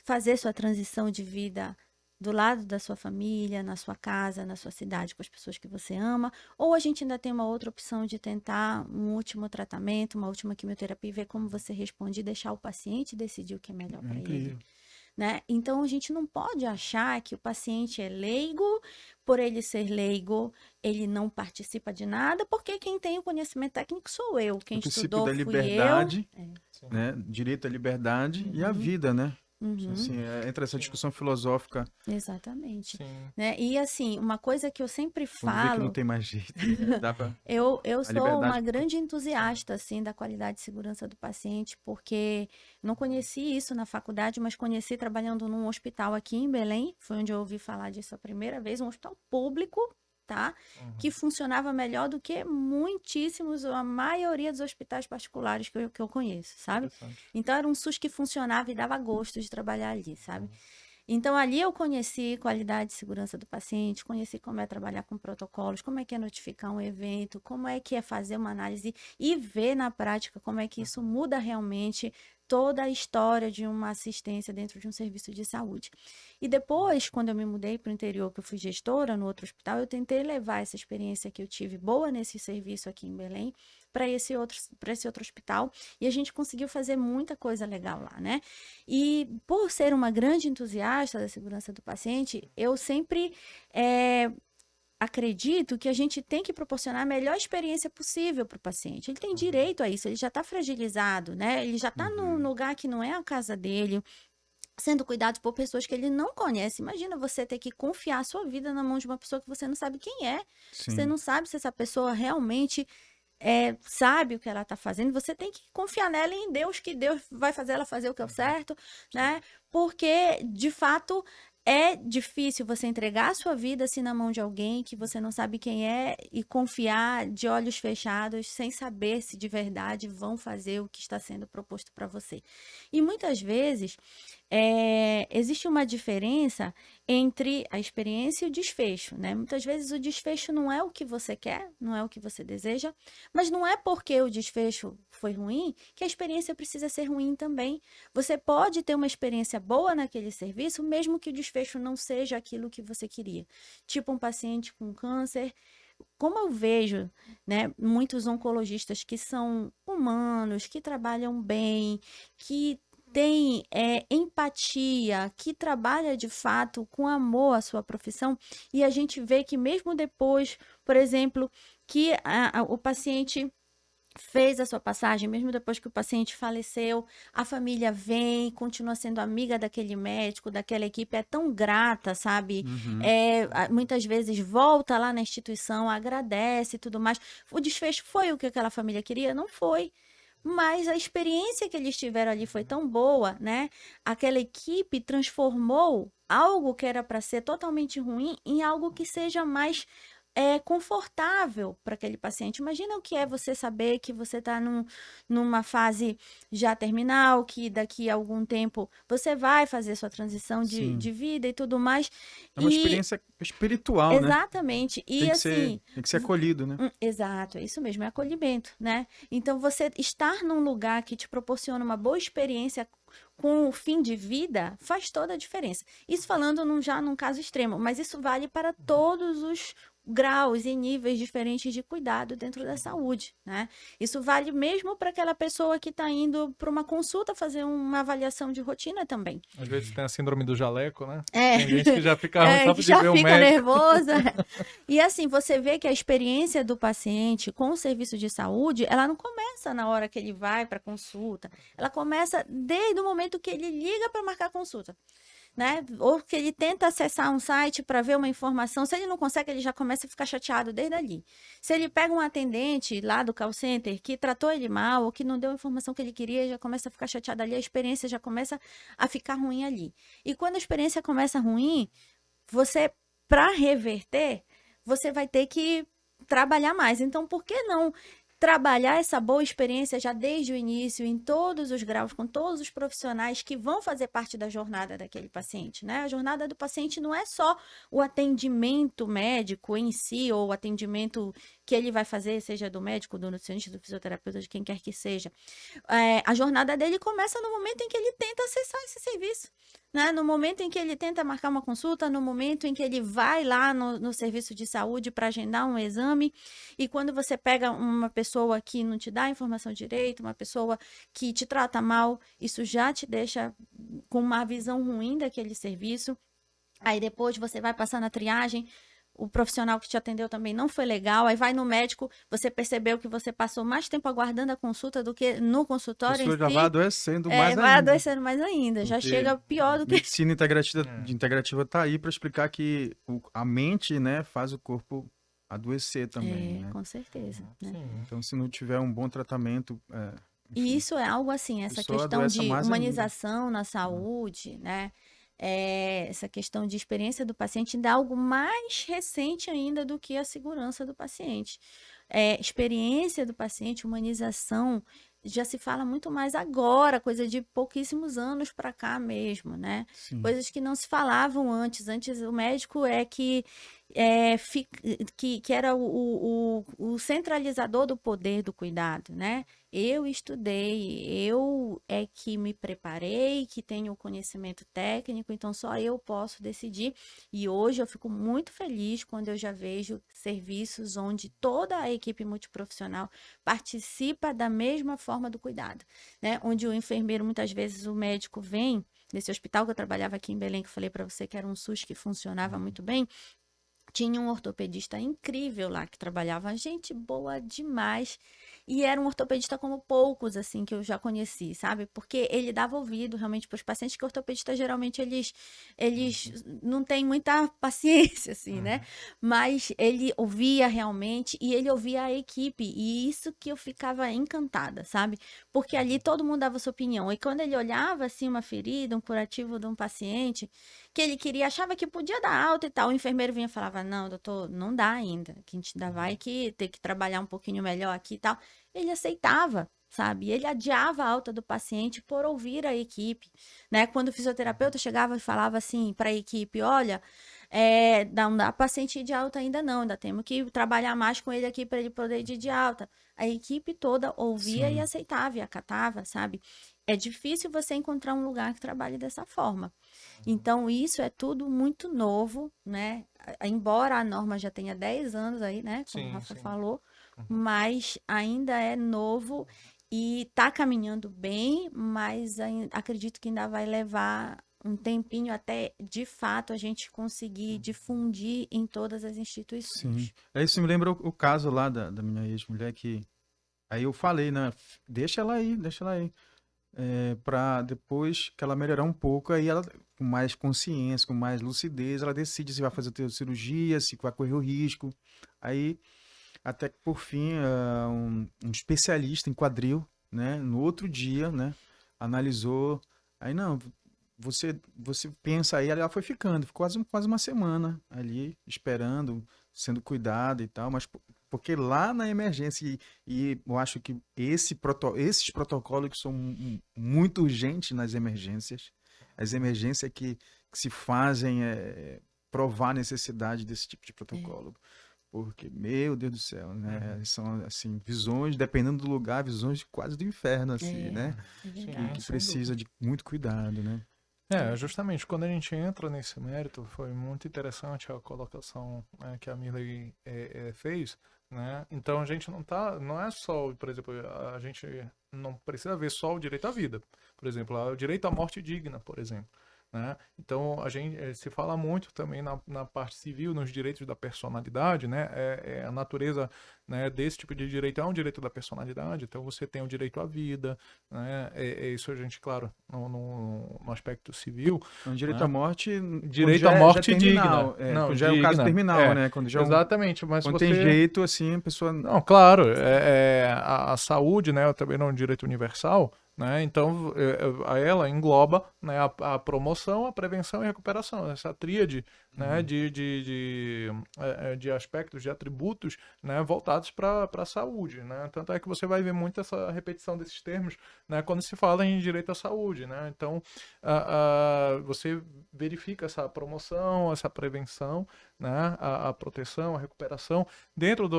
fazer sua transição de vida do lado da sua família, na sua casa, na sua cidade, com as pessoas que você ama? Ou a gente ainda tem uma outra opção de tentar um último tratamento, uma última quimioterapia, e ver como você responde e deixar o paciente decidir o que é melhor para ele? Né? Então, a gente não pode achar que o paciente é leigo, por ele ser leigo, ele não participa de nada, porque quem tem o conhecimento técnico sou eu, quem O princípio estudou da fui liberdade, eu. né? Direito à liberdade e à vida, né? Uhum. Assim, entra essa discussão filosófica. Exatamente. sim. Né? E assim, uma coisa que eu sempre Quando vê que não falo, tem mais jeito. Dá pra... eu a sou liberdade- uma grande entusiasta assim da qualidade e segurança do paciente, porque não conheci isso na faculdade, mas conheci trabalhando num hospital aqui em Belém, foi onde eu ouvi falar disso a primeira vez, um hospital público, tá? Que funcionava melhor do que muitíssimos, a maioria dos hospitais particulares que eu conheço, sabe? Interessante. Então era um SUS que funcionava e dava gosto de trabalhar ali, sabe? Então, ali eu conheci qualidade e segurança do paciente, conheci como é trabalhar com protocolos, como é que é notificar um evento, como é que é fazer uma análise e ver na prática como é que isso muda realmente toda a história de uma assistência dentro de um serviço de saúde. E depois, quando eu me mudei para o interior, que eu fui gestora no outro hospital, eu tentei levar essa experiência que eu tive boa nesse serviço aqui em Belém para esse outro hospital, e a gente conseguiu fazer muita coisa legal lá, né? E por ser uma grande entusiasta da segurança do paciente, eu sempre acredito que a gente tem que proporcionar a melhor experiência possível para o paciente. Ele tem direito a isso, ele já está fragilizado, né? Ele já está num lugar que não é a casa dele, sendo cuidado por pessoas que ele não conhece. Imagina você ter que confiar a sua vida na mão de uma pessoa que você não sabe quem é. Sim. Você não sabe se essa pessoa realmente sabe o que ela está fazendo. Você tem que confiar nela e em Deus, que Deus vai fazer ela fazer o que é o certo, né? Porque, de fato, é difícil você entregar a sua vida assim na mão de alguém que você não sabe quem é e confiar de olhos fechados, sem saber se de verdade vão fazer o que está sendo proposto para você. E muitas vezes existe uma diferença entre a experiência e o desfecho, né? Muitas vezes o desfecho não é o que você quer, não é o que você deseja, mas não é porque o desfecho foi ruim que a experiência precisa ser ruim também. Você pode ter uma experiência boa naquele serviço, mesmo que o desfecho não seja aquilo que você queria. Tipo um paciente com câncer. Como eu vejo, né, muitos oncologistas que são humanos, que trabalham bem, que têm empatia, que trabalha de fato com amor à sua profissão, e a gente vê que mesmo depois, por exemplo, que o paciente fez a sua passagem, mesmo depois que o paciente faleceu, a família vem, continua sendo amiga daquele médico, daquela equipe, é tão grata, sabe? Uhum. Muitas vezes volta lá na instituição, agradece e tudo mais. O desfecho foi o que aquela família queria? Não foi. Mas a experiência que eles tiveram ali foi tão boa, né? Aquela equipe transformou algo que era para ser totalmente ruim em algo que seja mais confortável para aquele paciente. Imagina o que é você saber que você está numa fase já terminal, que daqui a algum tempo você vai fazer sua transição Sim. de vida e tudo mais. É uma E experiência espiritual, né? exatamente. E assim, Tem que ser acolhido, né? exato, é isso mesmo, é acolhimento, né? Então, você estar num lugar que te proporciona uma boa experiência com o fim de vida faz toda a diferença. Isso falando já num caso extremo, mas isso vale para todos os graus e níveis diferentes de cuidado dentro da saúde, né? Isso vale mesmo para aquela pessoa que está indo para uma consulta fazer uma avaliação de rotina também. Às vezes tem a síndrome do jaleco, né? É. Tem gente que já fica ruim só que de já ver o fica médico. nervosa. E assim, você vê que a experiência do paciente com o serviço de saúde, ela não começa na hora que ele vai para consulta. Ela começa desde o momento que ele liga para marcar a consulta, né? Ou que ele tenta acessar um site para ver uma informação. Se ele não consegue, ele já começa a ficar chateado desde ali. Se ele pega um atendente lá do call center que tratou ele mal ou que não deu a informação que ele queria, já começa a ficar chateado ali, a experiência já começa a ficar ruim ali. E quando a experiência começa ruim, você, para reverter, você vai ter que trabalhar mais. Então, por que não trabalhar essa boa experiência já desde o início, em todos os graus, com todos os profissionais que vão fazer parte da jornada daquele paciente, né? A jornada do paciente não é só o atendimento médico em si, ou o atendimento que ele vai fazer, seja do médico, do nutricionista, do fisioterapeuta, de quem quer que seja. A jornada dele começa no momento em que ele tenta acessar esse serviço, né? No momento em que ele tenta marcar uma consulta, no momento em que ele vai lá no serviço de saúde para agendar um exame, e quando você pega uma pessoa que não te dá a informação direito, uma pessoa que te trata mal, isso já te deixa com uma visão ruim daquele serviço. Aí depois você vai passar na triagem, o profissional que te atendeu também não foi legal, aí vai no médico, você percebeu que você passou mais tempo aguardando a consulta do que no A consultório pessoa em já si. vai adoecendo mais Vai ainda. adoecendo mais ainda, já Porque chega pior do que... Medicina integrativa tá aí para explicar que a mente, né, faz o corpo adoecer também, né? Com certeza, né? Sim. Então, se não tiver um bom tratamento, E enfim, isso é algo assim, essa pessoa questão adoece de mais ainda. humanização na saúde, né? Essa questão de experiência do paciente ainda é algo mais recente ainda do que a segurança do paciente. Experiência do paciente, humanização, já se fala muito mais agora, coisa de pouquíssimos anos para cá mesmo, né? Sim. Coisas que não se falavam antes. Antes o médico que era o centralizador do poder do cuidado, né? Eu estudei, eu é que me preparei, que tenho o conhecimento técnico, então só eu posso decidir. E hoje eu fico muito feliz quando eu já vejo serviços onde toda a equipe multiprofissional participa da mesma forma do cuidado, né? Onde o enfermeiro, muitas vezes o médico vem, nesse hospital que eu trabalhava aqui em Belém, que eu falei para você que era um SUS que funcionava muito bem, tinha um ortopedista incrível lá que trabalhava, gente boa demais. E era um ortopedista como poucos, assim, que eu já conheci, sabe? Porque ele dava ouvido realmente para os pacientes, que ortopetistas geralmente eles não têm muita paciência, assim, né? Mas ele ouvia realmente e ele ouvia a equipe. E isso que eu ficava encantada, sabe? Porque ali todo mundo dava sua opinião. E quando ele olhava, assim, uma ferida, um curativo de um paciente, que ele queria, achava que podia dar alta e tal, o enfermeiro vinha e falava, não, doutor, não dá ainda, que a gente ainda vai ter que trabalhar um pouquinho melhor aqui e tal. Ele aceitava, sabe? E ele adiava a alta do paciente por ouvir a equipe, né? Quando o fisioterapeuta chegava e falava assim para a equipe, olha, não dá paciente ir de alta ainda não, ainda temos que trabalhar mais com ele aqui para ele poder ir de alta. A equipe toda ouvia e Sim. aceitava e acatava, sabe? É difícil você encontrar um lugar que trabalhe dessa forma. Então, isso é tudo muito novo, né? Embora a norma já tenha 10 anos aí, né? Como o Sim, Rafa sim. falou, Uhum. mas ainda é novo e está caminhando bem, mas acredito que ainda vai levar um tempinho até, de fato, a gente conseguir difundir em todas as Sim. instituições. Isso me lembra o caso lá da minha ex-mulher que... Aí eu falei, né? Deixa ela aí, deixa ela aí. Para depois que ela melhorar um pouco, aí ela, com mais consciência, com mais lucidez, ela decide se vai fazer cirurgia, se vai correr o risco. Aí, até que por fim, um especialista em quadril, né, no outro dia, né, analisou. Aí, não, você pensa aí, ela foi ficando, ficou quase uma semana ali, esperando, sendo cuidada e tal, mas porque lá na emergência, e eu acho que esses protocolos que são muito urgentes nas emergências, as emergências que se fazem provar a necessidade desse tipo de protocolo. Porque, meu Deus do céu, né? São, assim, visões, dependendo do lugar, visões quase do inferno, assim, né? É Sim, verdade. Que sem precisa dúvida. de muito cuidado, né? Justamente quando a gente entra nesse mérito, foi muito interessante a colocação, né, que a Mirley fez, né? Então a gente não é só, por exemplo, a gente não precisa ver só o direito à vida, por exemplo, o direito à morte digna, por exemplo, né? Então a gente se fala muito também na parte civil, nos direitos da personalidade, né? A natureza, né, desse tipo de direito é um direito da personalidade, então você tem o direito à vida, né? Isso a gente, claro, no aspecto civil, O direito à né? morte, quando Direito à já é morte digna. terminal, Não, quando já é o caso digna. terminal, né? Quando já Exatamente, mas quando tem você. jeito, assim, a pessoa... Não, claro, a saúde, né, também não é um direito universal, né, então a ela engloba, né, a promoção, a prevenção e a recuperação, essa tríade, né, de aspectos, de atributos, né, voltados para a saúde, né, tanto é que você vai ver muito essa repetição desses termos, né, quando se fala em direito à saúde, né, então você verifica essa promoção, essa prevenção, né, a proteção, a recuperação dentro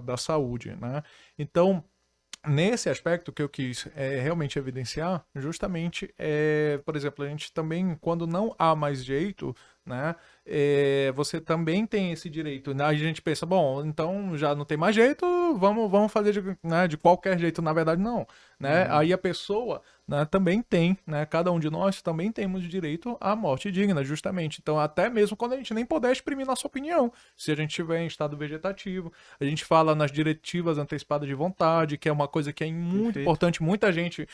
da saúde, né? Então, nesse aspecto que eu quis realmente evidenciar, justamente, por exemplo, a gente também, quando não há mais jeito, né, você também tem esse direito, né? A gente pensa, bom, então já não tem mais jeito, vamos fazer né, de qualquer jeito. Na verdade, não, né? Aí a pessoa, né, também tem, né? Cada um de nós também temos direito à morte digna, justamente. Então, até mesmo quando a gente nem puder exprimir nossa opinião, se a gente estiver em estado vegetativo, a gente fala nas diretivas antecipadas de vontade, que é uma coisa que é muito Perfeito. importante, muita gente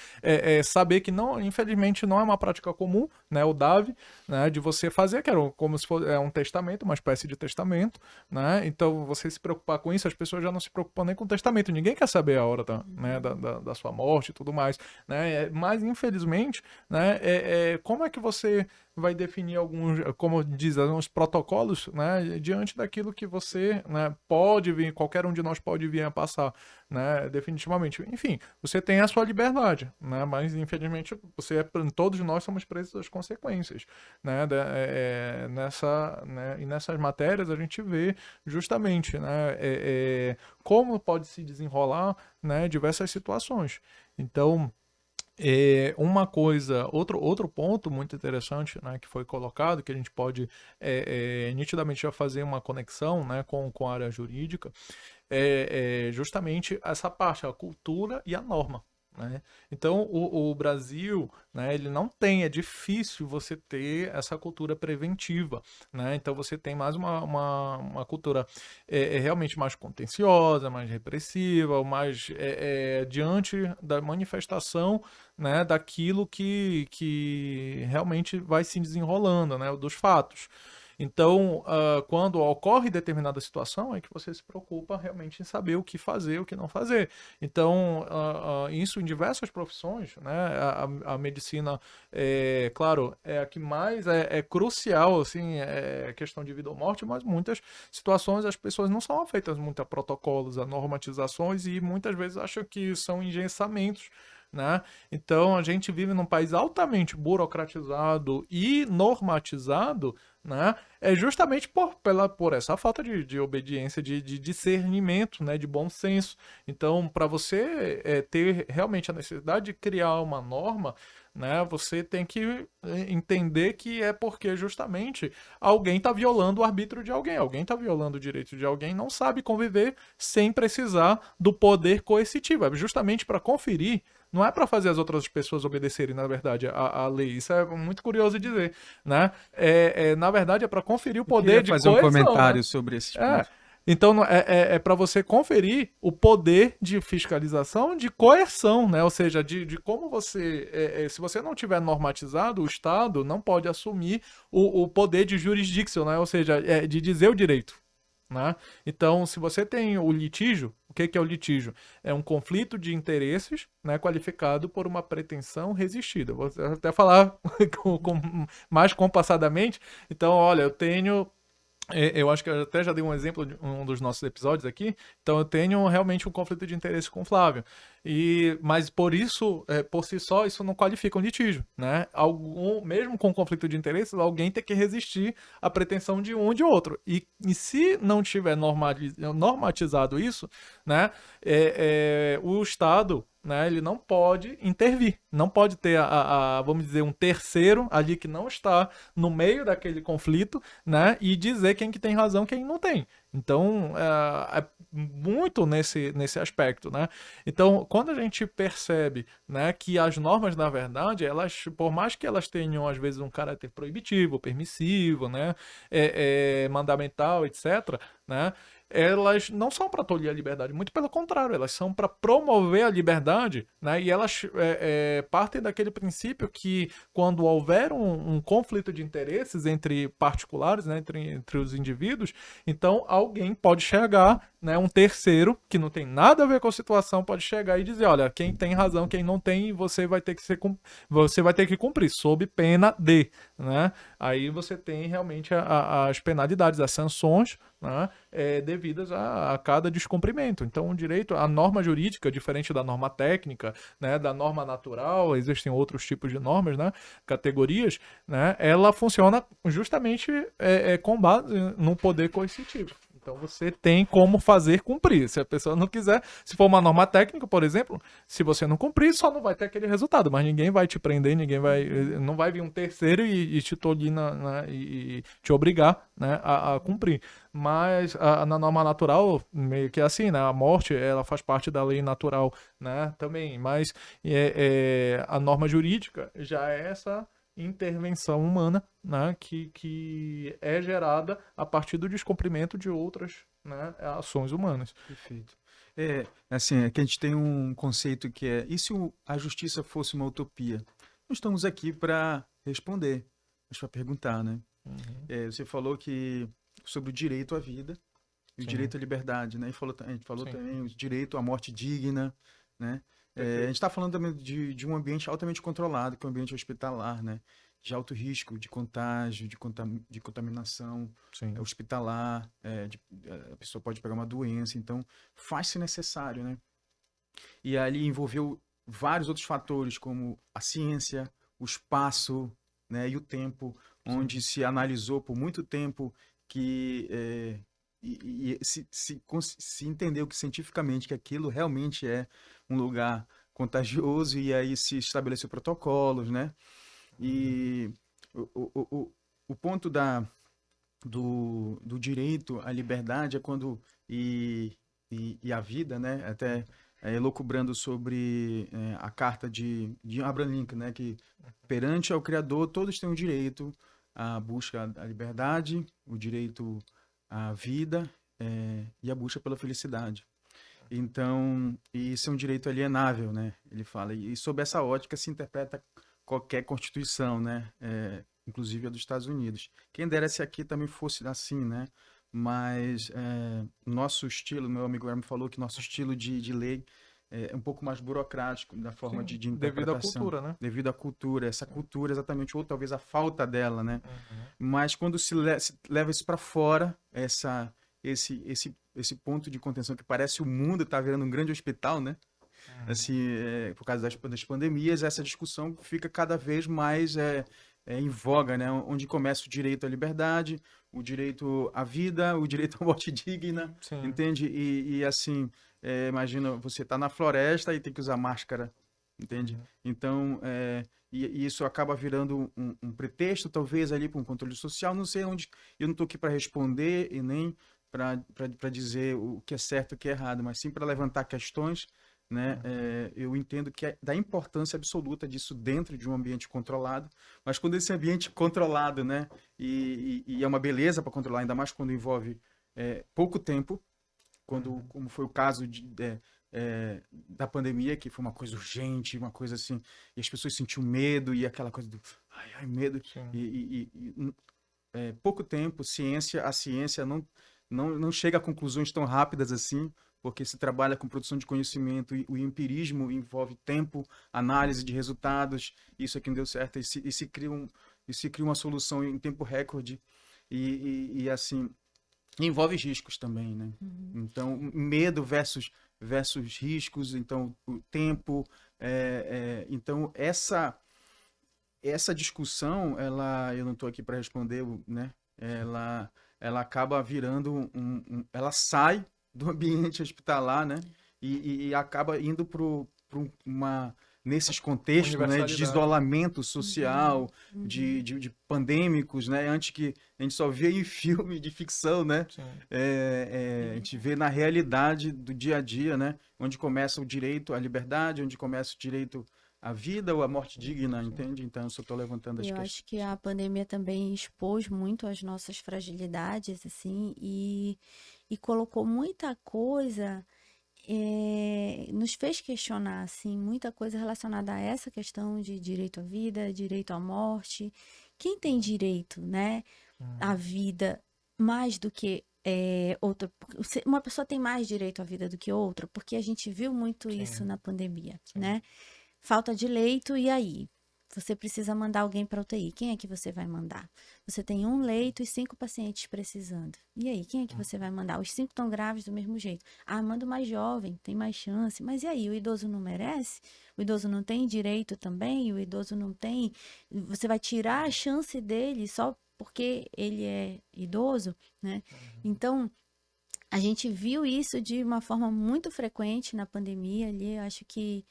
saber que não, infelizmente, não é uma prática comum, né? O DAV, né? De você fazer, que era como se fosse um testamento, uma espécie de testamento, né? Então, você se preocupar com isso, as pessoas já não se preocupam nem com o testamento. Ninguém quer saber a hora né, da sua morte e tudo mais, né? Mas, infelizmente, né? Como é que você vai definir alguns, como diz, alguns protocolos, né, diante daquilo que você, né, pode vir, qualquer um de nós pode vir a passar, né, definitivamente. Enfim, você tem a sua liberdade, né, mas infelizmente todos nós somos presos às consequências, né, né, e nessas matérias a gente vê justamente, né, como pode se desenrolar, né, diversas situações. Então, uma coisa, outro ponto muito interessante, né, que foi colocado, que a gente pode nitidamente já fazer uma conexão, né, com a área jurídica, é justamente essa parte, a cultura e a norma. Né? Então, o Brasil, né, ele não tem, é difícil você ter essa cultura preventiva. Né? Então, você tem mais uma cultura realmente mais contenciosa, mais repressiva, mais diante da manifestação, né, daquilo que realmente vai se desenrolando, né, dos fatos. Então, quando ocorre determinada situação, é que você se preocupa realmente em saber o que fazer, o que não fazer. Então, isso em diversas profissões, né? A medicina, claro, é a que mais é crucial, assim, é questão de vida ou morte, mas muitas situações as pessoas não são afeitas muito a protocolos, a normatizações e muitas vezes acham que são engessamentos, né? Então, a gente vive num país altamente burocratizado e normatizado, né? É justamente por essa falta de obediência, de discernimento, né? De bom senso. Então, para você ter realmente a necessidade de criar uma norma, né? Você tem que entender que é porque justamente alguém está violando o arbítrio de alguém está violando o direito de alguém, não sabe conviver sem precisar do poder coercitivo. É justamente para conferir, não é para fazer as outras pessoas obedecerem, na verdade, a lei. Isso é muito curioso de dizer, né? Na verdade, é para conferir o Eu queria poder de fazer um coerção, comentário né? sobre esses É. pontos. Então, é para você conferir o poder de fiscalização, de coerção, né? Ou seja, de como você. Se você não tiver normatizado, o Estado não pode assumir o poder de jurisdição, né? Ou seja, de dizer o direito. Né? Então, se você tem o litígio, o que é o litígio? É um conflito de interesses, né, qualificado por uma pretensão resistida. Vou até falar mais compassadamente. Então, olha, eu tenho. Eu acho que eu até já dei um exemplo de um dos nossos episódios aqui. Então eu tenho realmente um conflito de interesse com o Flávio. Mas por isso, por si só, isso não qualifica um litígio, né? Mesmo com conflito de interesses, alguém tem que resistir à pretensão de um e de outro. E se não tiver normatizado isso, né, o Estado, né, ele não pode intervir, não pode ter vamos dizer, um terceiro ali que não está no meio daquele conflito, né, e dizer quem que tem razão, quem não tem. Então, é muito nesse aspecto, né? Então, quando a gente percebe, né, que as normas, na verdade, elas, por mais que elas tenham, às vezes, um caráter proibitivo, permissivo, né, mandamental, etc., né, elas não são para tolir a liberdade, muito pelo contrário, elas são para promover a liberdade, né, e elas partem daquele princípio que quando houver um conflito de interesses entre particulares, né, entre os indivíduos, então alguém pode chegar, né, um terceiro que não tem nada a ver com a situação pode chegar e dizer, olha, quem tem razão, quem não tem, você vai ter que cumprir sob pena de, né? Aí você tem realmente as penalidades, as sanções, né, devidas a cada descumprimento. Então, o direito, a norma jurídica, diferente da norma técnica, né, da norma natural, existem outros tipos de normas, né, categorias, né, ela funciona justamente com base no poder coercitivo. Então você tem como fazer cumprir. Se a pessoa não quiser, se for uma norma técnica, por exemplo, se você não cumprir, só não vai ter aquele resultado. Mas ninguém vai te prender, não vai vir um terceiro e te tolir e te obrigar, né, a cumprir. Mas na norma natural, meio que é assim, né? A morte, ela faz parte da lei natural, né? Também. Mas a norma jurídica já é essa intervenção humana, né, que é gerada a partir do descumprimento de outras, né, ações humanas. Perfeito. Assim, é que a gente tem um conceito que e se a justiça fosse uma utopia? Nós estamos aqui para responder, mas para perguntar, né? Você falou sobre o direito à vida e o Sim. direito à liberdade, né? A gente falou Sim. também o direito à morte digna, né? A gente está falando também de um ambiente altamente controlado, que é o ambiente hospitalar, né? De alto risco de contágio, de contaminação Sim. hospitalar, a pessoa pode pegar uma doença, então faz-se necessário, né? E ali envolveu vários outros fatores, como a ciência, o espaço, né, e o tempo, onde se analisou por muito tempo que se entendeu que cientificamente que aquilo realmente é um lugar contagioso e aí se estabeleceu protocolos, né? E o ponto do direito à liberdade é quando e a vida, né? Até elucubrando sobre a carta de Abraham Lincoln, né? Que perante ao Criador todos têm o direito à busca da liberdade, o direito à vida e a busca pela felicidade. Então, isso é um direito alienável, né? Ele fala. E sob essa ótica se interpreta qualquer constituição, né? inclusive a dos Estados Unidos. Quem dera se aqui também fosse assim, né? Mas nosso estilo, meu amigo Hermes falou que nosso estilo de lei é um pouco mais burocrático na forma Sim, de devido à interpretação. cultura, né? Devido à cultura, essa cultura exatamente, ou talvez a falta dela, né? Mas quando se leva isso para fora, esse ponto de contenção que parece o mundo está virando um grande hospital, né? Assim, por causa das pandemias, essa discussão fica cada vez mais em voga, né? Onde começa o direito à liberdade, o direito à vida, o direito à morte digna, Sim. entende? E assim, imagina, você tá na floresta e tem que usar máscara, entende? Então, e isso acaba virando um pretexto, talvez, ali para um controle social. Não sei onde, eu não estou aqui para responder e nem para dizer o que é certo e o que é errado, mas sim para levantar questões, né? Eu entendo que é da importância absoluta disso dentro de um ambiente controlado, mas quando esse ambiente controlado, né? E é uma beleza para controlar, ainda mais quando envolve pouco tempo, como foi o caso da pandemia, que foi uma coisa urgente, uma coisa assim, e as pessoas sentiam medo e aquela coisa do ai, medo. Pouco tempo, a ciência não chega a conclusões tão rápidas assim, porque se trabalha com produção de conhecimento e o empirismo envolve tempo, análise de resultados, isso aqui não deu certo, e se cria uma solução em tempo recorde, e assim, envolve riscos também, né? Então, medo versus riscos, então, o tempo, então, essa discussão, eu não estou aqui para responder, né? Ela acaba virando ela sai do ambiente hospitalar, né? E acaba indo nesses contextos, né, de isolamento social, de pandêmicos, né? Antes que a gente só via em filme de ficção, né? A gente vê na realidade do dia a dia, né? Onde começa o direito à liberdade, onde começa o direito à vida ou à morte digna, entende? Então, eu só estou levantando as questões. Eu acho que a pandemia também expôs muito as nossas fragilidades, assim, e colocou muita coisa, nos fez questionar, assim, muita coisa relacionada a essa questão de direito à vida, direito à morte. Quem tem direito, né, à vida mais do que outra? Uma pessoa tem mais direito à vida do que outra, porque a gente viu muito isso na pandemia, né? Falta de leito, e aí? Você precisa mandar alguém para UTI. Quem é que você vai mandar? Você tem um leito e 5 pacientes precisando. E aí, quem é que você vai mandar? Os 5 estão graves do mesmo jeito. Ah, manda o mais jovem, tem mais chance. Mas e aí, o idoso não merece? O idoso não tem direito também? O idoso não tem? Você vai tirar a chance dele só porque ele é idoso, né? Então, a gente viu isso de uma forma muito frequente na pandemia ali. Eu acho que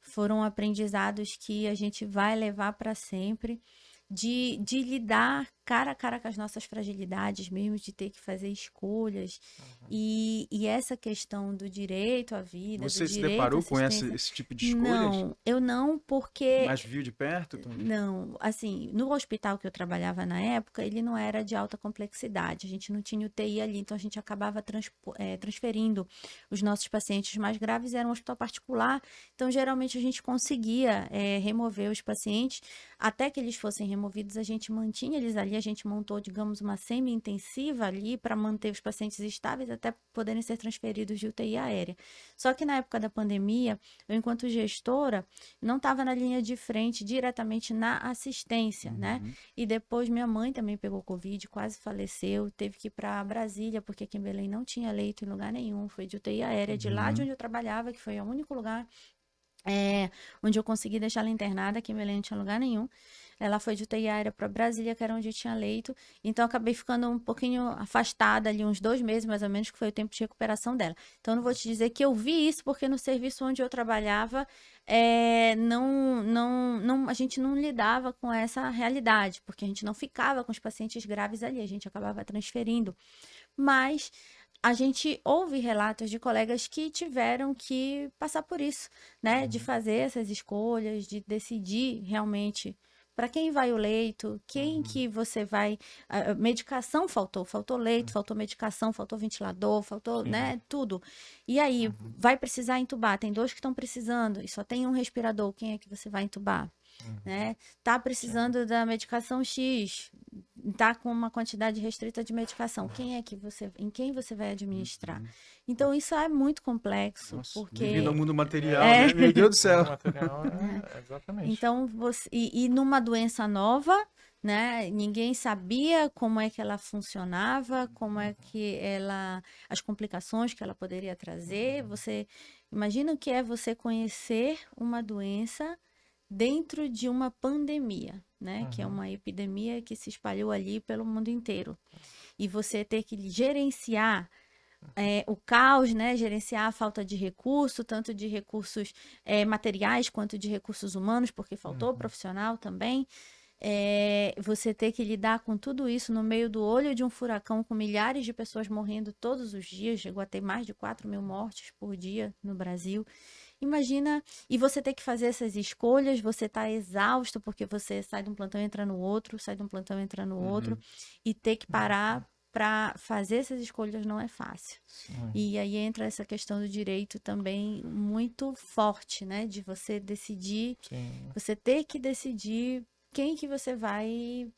foram aprendizados que a gente vai levar para sempre, de lidar cara a cara com as nossas fragilidades mesmo, de ter que fazer escolhas. E essa questão do direito à vida, Você do se direito à deparou com assistência... esse tipo de escolhas? Não, eu não, porque... Mas viu de perto também? Não, assim, no hospital que eu trabalhava na época, ele não era de alta complexidade, a gente não tinha UTI ali, então a gente acabava transferindo os nossos pacientes mais graves, era um hospital particular, então geralmente a gente conseguia remover os pacientes, até que eles fossem removidos, a gente mantinha eles ali, a gente montou, digamos, uma semi-intensiva ali para manter os pacientes estáveis até poderem ser transferidos de UTI aérea. Só que na época da pandemia, eu, enquanto gestora, não estava na linha de frente diretamente na assistência, né? E depois minha mãe também pegou Covid, quase faleceu, teve que ir para Brasília, porque aqui em Belém não tinha leito em lugar nenhum, foi de UTI aérea, de lá de onde eu trabalhava, que foi o único lugar onde eu consegui deixar ela internada, aqui em Belém não tinha lugar nenhum. Ela foi de UTI aérea para Brasília, que era onde eu tinha leito. Então, eu acabei ficando um pouquinho afastada ali, uns 2 meses, mais ou menos, que foi o tempo de recuperação dela. Então, não vou te dizer que eu vi isso, porque no serviço onde eu trabalhava, a gente não lidava com essa realidade, porque a gente não ficava com os pacientes graves ali, a gente acabava transferindo. Mas a gente ouve relatos de colegas que tiveram que passar por isso, né? De fazer essas escolhas, de decidir realmente para quem vai o leito, quem que você vai... medicação faltou leito, faltou medicação, faltou ventilador, faltou, né, tudo. E aí, vai precisar entubar, tem 2 que estão precisando e só tem um respirador, quem é que você vai entubar? né? Tá precisando da medicação X, tá com uma quantidade restrita de medicação. Em quem você vai administrar? Então isso é muito complexo, Nossa, porque bem-vindo ao mundo material, É. né? Meu Deus do céu. O material exatamente. então e numa doença nova, né? Ninguém sabia como é que ela funcionava, como é que as complicações que ela poderia trazer. Você imagina o que é você conhecer uma doença dentro de uma pandemia, né? Que é uma epidemia que se espalhou ali pelo mundo inteiro. E você ter que gerenciar o caos, né? Gerenciar a falta de recurso, tanto de recursos materiais quanto de recursos humanos, porque faltou profissional também. Você ter que lidar com tudo isso no meio do olho de um furacão, com milhares de pessoas morrendo todos os dias, chegou a ter mais de 4.000 mortes por dia no Brasil. Imagina, e você ter que fazer essas escolhas, você tá exausto, porque você sai de um plantão e entra no outro, sai de um plantão e entra no outro, e ter que parar para fazer essas escolhas não é fácil. E aí entra essa questão do direito também muito forte, né? De você decidir, você ter que decidir quem que você vai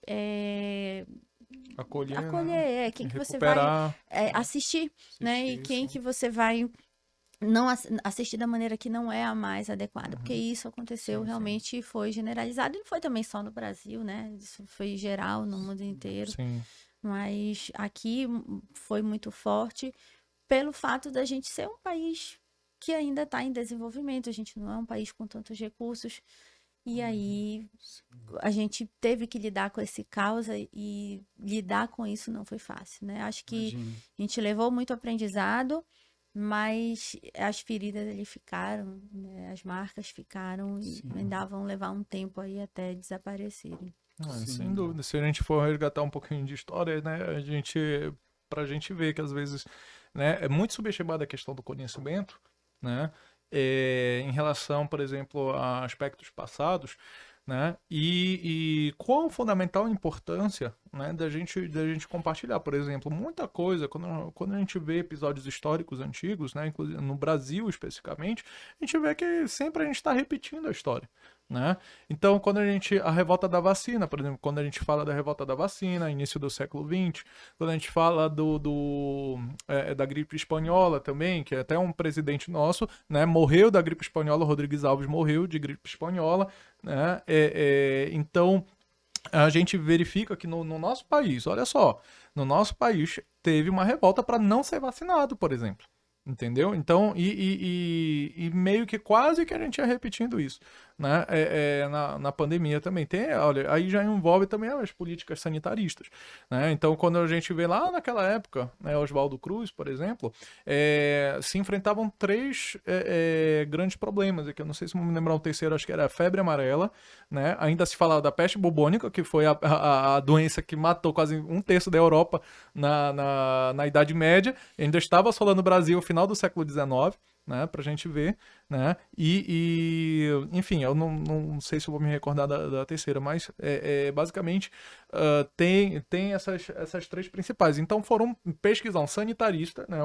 Acolher, acolher, quem que você vai assistir, né? E quem que você vai não assistir da maneira que não é a mais adequada, porque isso aconteceu realmente, foi generalizado, e não foi também só no Brasil, né? Isso foi geral no mundo inteiro. Sim. Mas aqui foi muito forte pelo fato da gente ser um país que ainda está em desenvolvimento, a gente não é um país com tantos recursos, e aí a gente teve que lidar com esse caos, e lidar com isso não foi fácil, né? Acho que a gente levou muito aprendizado, mas as feridas ali ficaram, né? As marcas ficaram e ainda vão levar um tempo aí até desaparecerem. Sem dúvida. Se a gente for resgatar um pouquinho de história, né, pra gente ver que às vezes, né, é muito subestimada a questão do conhecimento, né, em relação, por exemplo, a aspectos passados, né, e qual fundamental importância, né, da gente compartilhar, por exemplo, muita coisa, quando a gente vê episódios históricos antigos, né, inclusive no Brasil especificamente, a gente vê que sempre a gente está repetindo a história, né? Então, a revolta da vacina, por exemplo, quando a gente fala da revolta da vacina, início do século XX, quando a gente fala da gripe espanhola também, que até um presidente nosso, né, morreu da gripe espanhola, Rodrigues Alves morreu de gripe espanhola, né? Então, a gente verifica que no nosso país, olha só, no nosso país teve uma revolta para não ser vacinado, por exemplo. Entendeu? Então, e meio que quase que a gente ia repetindo isso, né? Na pandemia também tem, olha, aí já envolve também as políticas sanitaristas, né? Então, quando a gente vê lá naquela época, né, Oswaldo Cruz, por exemplo, se enfrentavam três grandes problemas, que eu não sei se me lembrar o terceiro, acho que era a febre amarela, né? Ainda se falava da peste bubônica, que foi a doença que matou quase um terço da Europa na Idade Média, ainda estava assolando o Brasil no final do século XIX, né, pra gente ver, né, enfim, eu não sei se eu vou me recordar da terceira, mas basicamente tem essas três principais. Então foram pesquisar um sanitarista, né,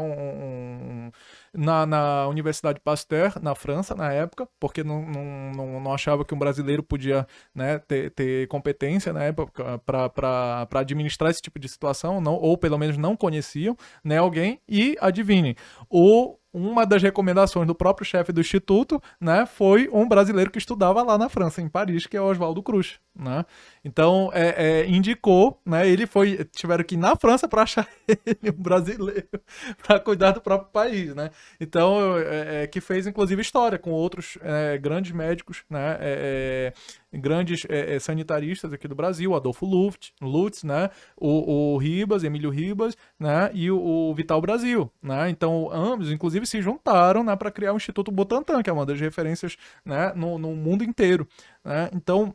na Universidade Pasteur, na França, na época, porque não achava que um brasileiro podia, né, ter competência na época para administrar esse tipo de situação, ou pelo menos não conheciam, né, alguém, e adivinhem, uma das recomendações do próprio chefe do instituto, né, foi um brasileiro que estudava lá na França, em Paris, que é o Oswaldo Cruz, né? Então, indicou, né, tiveram que ir na França para achar ele, um brasileiro, para cuidar do próprio país, né? Então, que fez, inclusive, história com outros grandes médicos, né, grandes sanitaristas aqui do Brasil, Adolfo Lutz, né, o Ribas, Emílio Ribas, né, e o Vital Brasil, né? Então, ambos, inclusive, se juntaram, né, para criar o Instituto Butantan, que é uma das referências, né, no mundo inteiro, né? Então,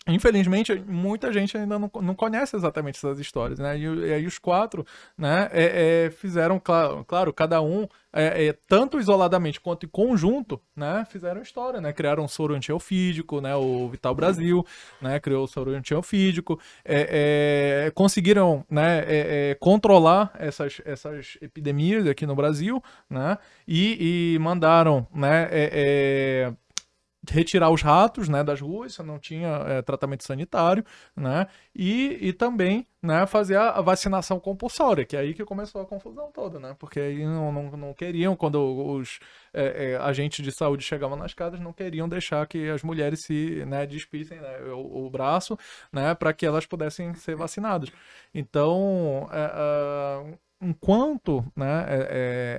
infelizmente, muita gente ainda não conhece exatamente essas histórias, né? E aí os quatro, né, fizeram, claro, cada um, tanto isoladamente quanto em conjunto, né, fizeram história, né? Criaram um soro antiofídico, né? O Vital Brasil, né, criou o soro antiofídico, conseguiram, né, controlar essas epidemias aqui no Brasil, né? E mandaram, né, retirar os ratos, né, das ruas, se não tinha tratamento sanitário, né, e também, né, fazer a vacinação compulsória, que é aí que começou a confusão toda, né, porque aí não queriam, quando os agentes de saúde chegavam nas casas, não queriam deixar que as mulheres se, né, despissem, né, o braço, né, para que elas pudessem ser vacinadas. Então, enquanto, né,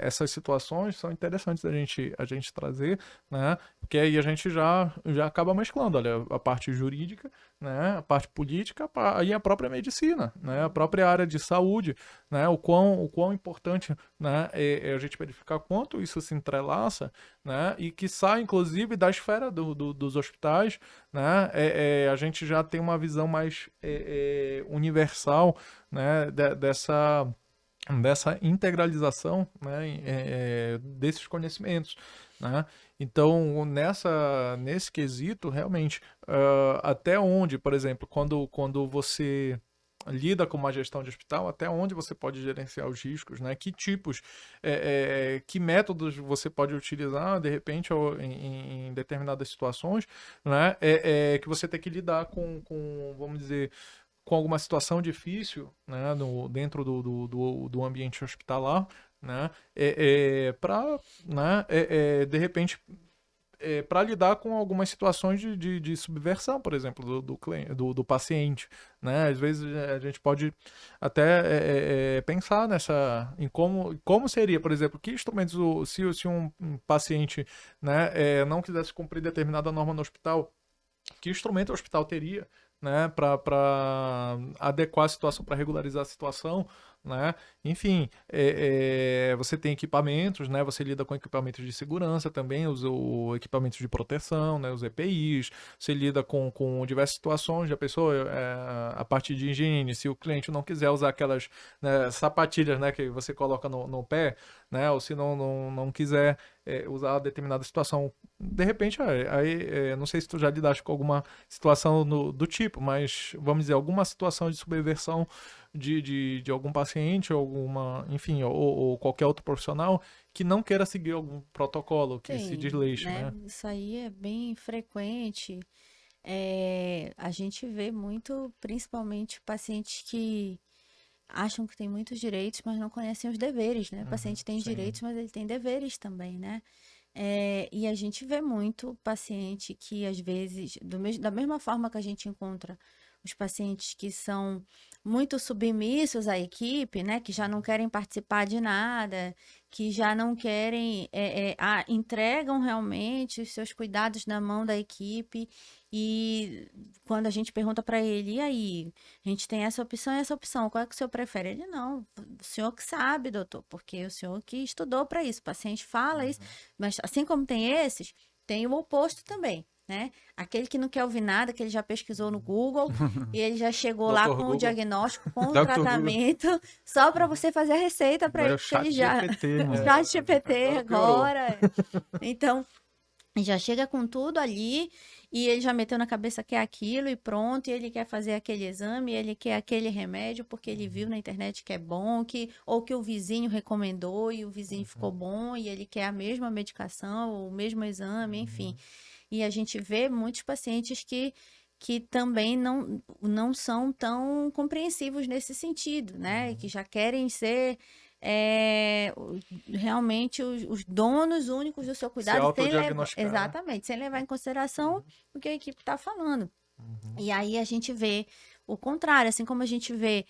essas situações são interessantes a gente trazer, né, porque aí a gente já acaba mesclando, olha, a parte jurídica, né, a parte política e a própria medicina, né, a própria área de saúde, né, o quão importante, né, é a gente verificar quanto isso se entrelaça, né, e que sai, inclusive, da esfera dos hospitais, né, a gente já tem uma visão mais universal, né, dessa integralização, né, desses conhecimentos, né? Então, nesse quesito, realmente, até onde, por exemplo, quando você lida com uma gestão de hospital, até onde você pode gerenciar os riscos, né? Que tipos, que métodos você pode utilizar, de repente, ou em determinadas situações, né? Que você tem que lidar vamos dizer, com alguma situação difícil, né, dentro do ambiente hospitalar, né, para, né, de repente, para lidar com algumas situações de subversão, por exemplo, do paciente, né? Às vezes a gente pode até pensar em como seria, por exemplo, que instrumentos, se um paciente, né, não quisesse cumprir determinada norma no hospital, que instrumento o hospital teria, né, para adequar a situação, para regularizar a situação, né? Enfim, você tem equipamentos, né? Você lida com equipamentos de segurança também, os equipamentos de proteção, né? Os EPIs, você lida com diversas situações, já pensou, a parte de higiene, se o cliente não quiser usar aquelas, né, sapatilhas, né, que você coloca no pé, né? Ou se não quiser usar determinada situação, de repente, aí não sei se tu já lidaste com alguma situação do tipo, mas vamos dizer, alguma situação de subversão de algum paciente, ou alguma, enfim, ou qualquer outro profissional que não queira seguir algum protocolo, que se Sim, desleixe, né? né? Isso aí é bem frequente. A gente vê muito, principalmente, pacientes que acham que têm muitos direitos, mas não conhecem os deveres, né? O paciente tem Sim. direitos, mas ele tem deveres também, né? E a gente vê muito paciente que, às vezes, da mesma forma que a gente encontra os pacientes que são muito submissos à equipe, né? Que já não querem participar de nada, que já não querem, entregam realmente os seus cuidados na mão da equipe. E quando a gente pergunta para ele, e aí, a gente tem essa opção e essa opção, qual é que o senhor prefere? Ele, não, o senhor que sabe, doutor, porque o senhor que estudou para isso, o paciente fala isso, mas assim como tem esses, tem o oposto também, né? Aquele que não quer ouvir nada, que ele já pesquisou no Google e ele já chegou lá Doutor com o Google. diagnóstico, com o Dr. Google. tratamento, só para você fazer a receita para Agora é ele, o porque chat ele já. GPT, mano. Chat GPT Agora piorou. agora. Então, já chega com tudo ali e ele já meteu na cabeça que é aquilo e pronto, e ele quer fazer aquele exame, ele quer aquele remédio porque ele viu na internet que é bom, ou que o vizinho recomendou e o vizinho ficou bom e ele quer a mesma medicação, o mesmo exame, enfim. E a gente vê muitos pacientes que também não são tão compreensivos nesse sentido, né? Que já querem ser realmente os donos únicos do seu Se cuidado, autodiagnosticar, né? exatamente, sem levar em consideração o que a equipe está falando. E aí a gente vê o contrário, assim como a gente vê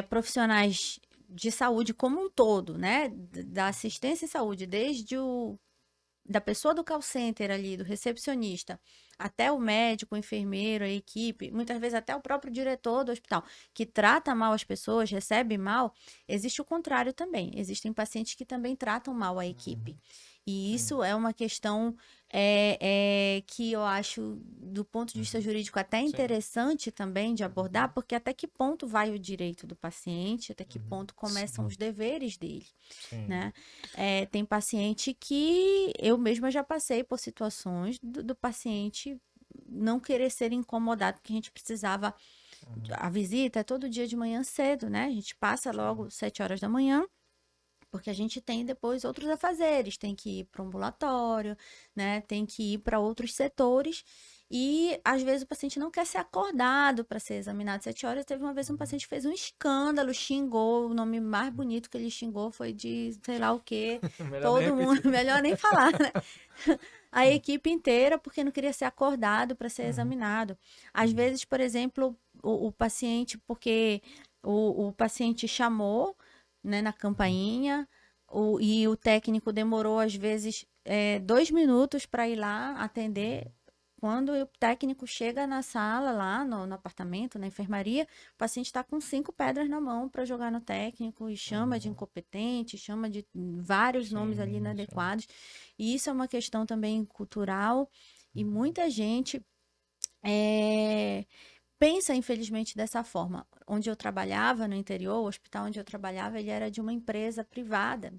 profissionais de saúde como um todo, né? Da assistência em saúde, desde da pessoa do call center ali, do recepcionista, até o médico, o enfermeiro, a equipe, muitas vezes até o próprio diretor do hospital, que trata mal as pessoas, recebe mal, existe o contrário também. Existem pacientes que também tratam mal a equipe. E isso é uma questão que eu acho, do ponto de vista jurídico, até interessante também de abordar, porque até que ponto vai o direito do paciente, até que ponto começam os deveres dele, né? Tem paciente que eu mesma já passei por situações do paciente não querer ser incomodado, porque a gente precisava, a visita é todo dia de manhã cedo, né? A gente passa logo 7 horas da manhã, Porque a gente tem depois outros afazeres, tem que ir para o ambulatório, né? Tem que ir para outros setores. E às vezes o paciente não quer ser acordado para ser examinado 7 horas. Teve uma vez um paciente que fez um escândalo, xingou, o nome mais bonito que ele xingou foi de sei lá o quê. Melhor nem Todo mundo, repetir. melhor nem falar, né? A equipe inteira, porque não queria ser acordado para ser Uhum. examinado. Às vezes, por exemplo, o paciente, porque o paciente chamou, né, na campainha, e o técnico demorou, às vezes, 2 minutos para ir lá atender. Quando o técnico chega na sala, lá no apartamento, na enfermaria, o paciente está com 5 pedras na mão para jogar no técnico e chama de incompetente, chama de vários nomes ali Sim, inadequados. E isso é uma questão também cultural e muita gente pensa, infelizmente, dessa forma. Onde eu trabalhava, no interior, o hospital onde eu trabalhava, ele era de uma empresa privada.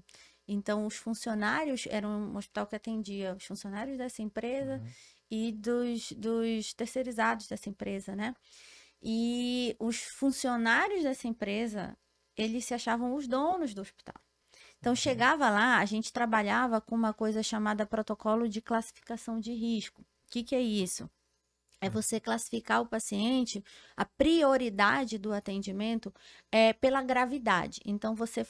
Então, os funcionários, era um hospital que atendia os funcionários dessa empresa e dos terceirizados dessa empresa, né? E os funcionários dessa empresa, eles se achavam os donos do hospital. Então, chegava lá, a gente trabalhava com uma coisa chamada protocolo de classificação de risco. O que é isso? É você classificar o paciente, a prioridade do atendimento é pela gravidade. Então, você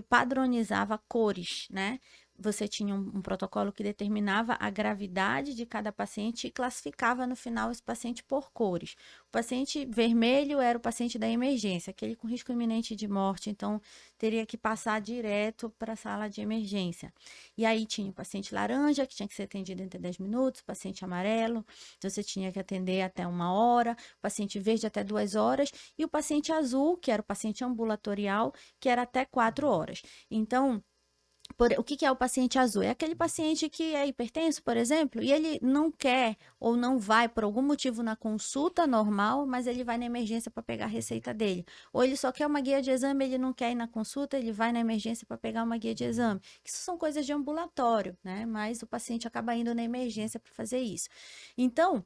padronizava cores, né? Você tinha um protocolo que determinava a gravidade de cada paciente e classificava no final esse paciente por cores. O paciente vermelho era o paciente da emergência, aquele com risco iminente de morte, então teria que passar direto para a sala de emergência. E aí tinha o paciente laranja, que tinha que ser atendido entre 10 minutos, o paciente amarelo, então você tinha que atender até 1 hora, o paciente verde até 2 horas, e o paciente azul, que era o paciente ambulatorial, que era até 4 horas. Então, o que é o paciente azul? É aquele paciente que é hipertenso, por exemplo, e ele não quer ou não vai por algum motivo na consulta normal, mas ele vai na emergência para pegar a receita dele. Ou ele só quer uma guia de exame, ele não quer ir na consulta, ele vai na emergência para pegar uma guia de exame. Isso são coisas de ambulatório, né? Mas o paciente acaba indo na emergência para fazer isso. Então,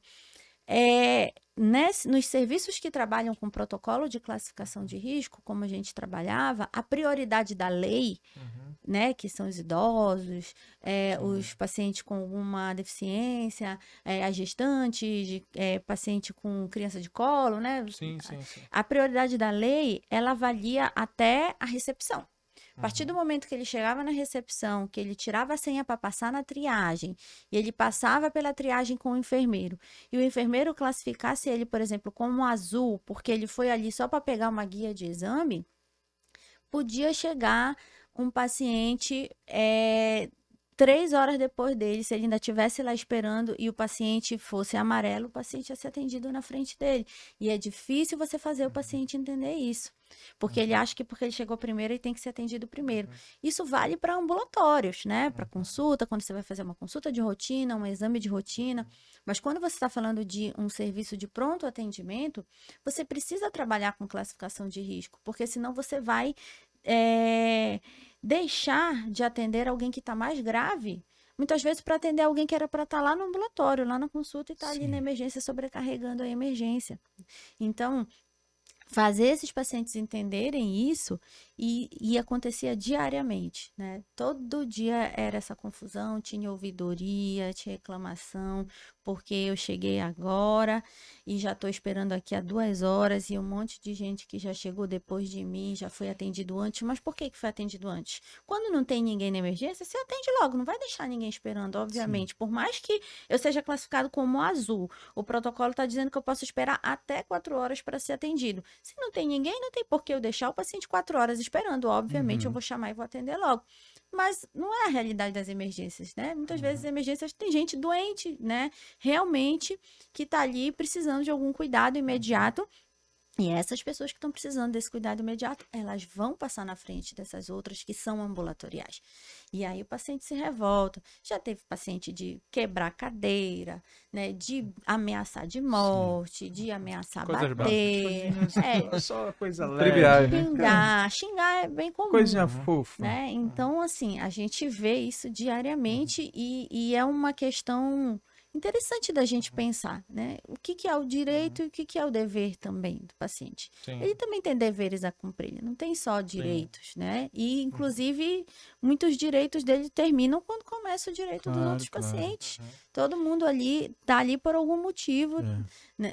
nos serviços que trabalham com protocolo de classificação de risco, como a gente trabalhava, a prioridade da lei, né, que são os idosos, os pacientes com alguma deficiência, as gestantes, paciente com criança de colo, né? Sim. A prioridade da lei, ela valia até a recepção. A partir do momento que ele chegava na recepção, que ele tirava a senha para passar na triagem, e ele passava pela triagem com o enfermeiro, e o enfermeiro classificasse ele, por exemplo, como azul, porque ele foi ali só para pegar uma guia de exame, podia chegar um paciente 3 horas depois dele, se ele ainda estivesse lá esperando e o paciente fosse amarelo, o paciente ia ser atendido na frente dele. E é difícil você fazer o paciente entender isso. Porque ele acha que porque ele chegou primeiro, ele tem que ser atendido primeiro. Isso vale para ambulatórios, né? Para consulta, quando você vai fazer uma consulta de rotina, um exame de rotina. Mas quando você está falando de um serviço de pronto atendimento, você precisa trabalhar com classificação de risco, porque senão você vai deixar de atender alguém que está mais grave, muitas vezes para atender alguém que era para estar lá no ambulatório, lá na consulta e está ali na emergência sobrecarregando a emergência. Então, fazer esses pacientes entenderem isso e acontecia diariamente, né? Todo dia era essa confusão, tinha ouvidoria, tinha reclamação, porque eu cheguei agora e já estou esperando aqui há 2 horas e um monte de gente que já chegou depois de mim, já foi atendido antes. Mas por que foi atendido antes? Quando não tem ninguém na emergência, você atende logo, não vai deixar ninguém esperando, obviamente. Sim. Por mais que eu seja classificado como azul, o protocolo está dizendo que eu posso esperar até 4 horas para ser atendido. Se não tem ninguém, não tem por que eu deixar o paciente 4 horas esperando. Obviamente, eu vou chamar e vou atender logo. Mas não é a realidade das emergências, né? Muitas vezes as emergências tem gente doente, né? Realmente que está ali precisando de algum cuidado imediato. E essas pessoas que estão precisando desse cuidado imediato, elas vão passar na frente dessas outras que são ambulatoriais. E aí o paciente se revolta. Já teve paciente de quebrar cadeira, né? De ameaçar de morte, de ameaçar bater. Só coisa Triviais, leve. Xingar é bem comum. Coisinha fofa. Né? Então, assim, a gente vê isso diariamente e é uma questão interessante da gente pensar, né? O que que é o direito e o que que é o dever também do paciente. Sim. Ele também tem deveres a cumprir, não tem só direitos, né? E, inclusive, muitos direitos dele terminam quando começa o direito dos Claro, outros claro. pacientes. Todo mundo ali tá ali por algum motivo, É. né?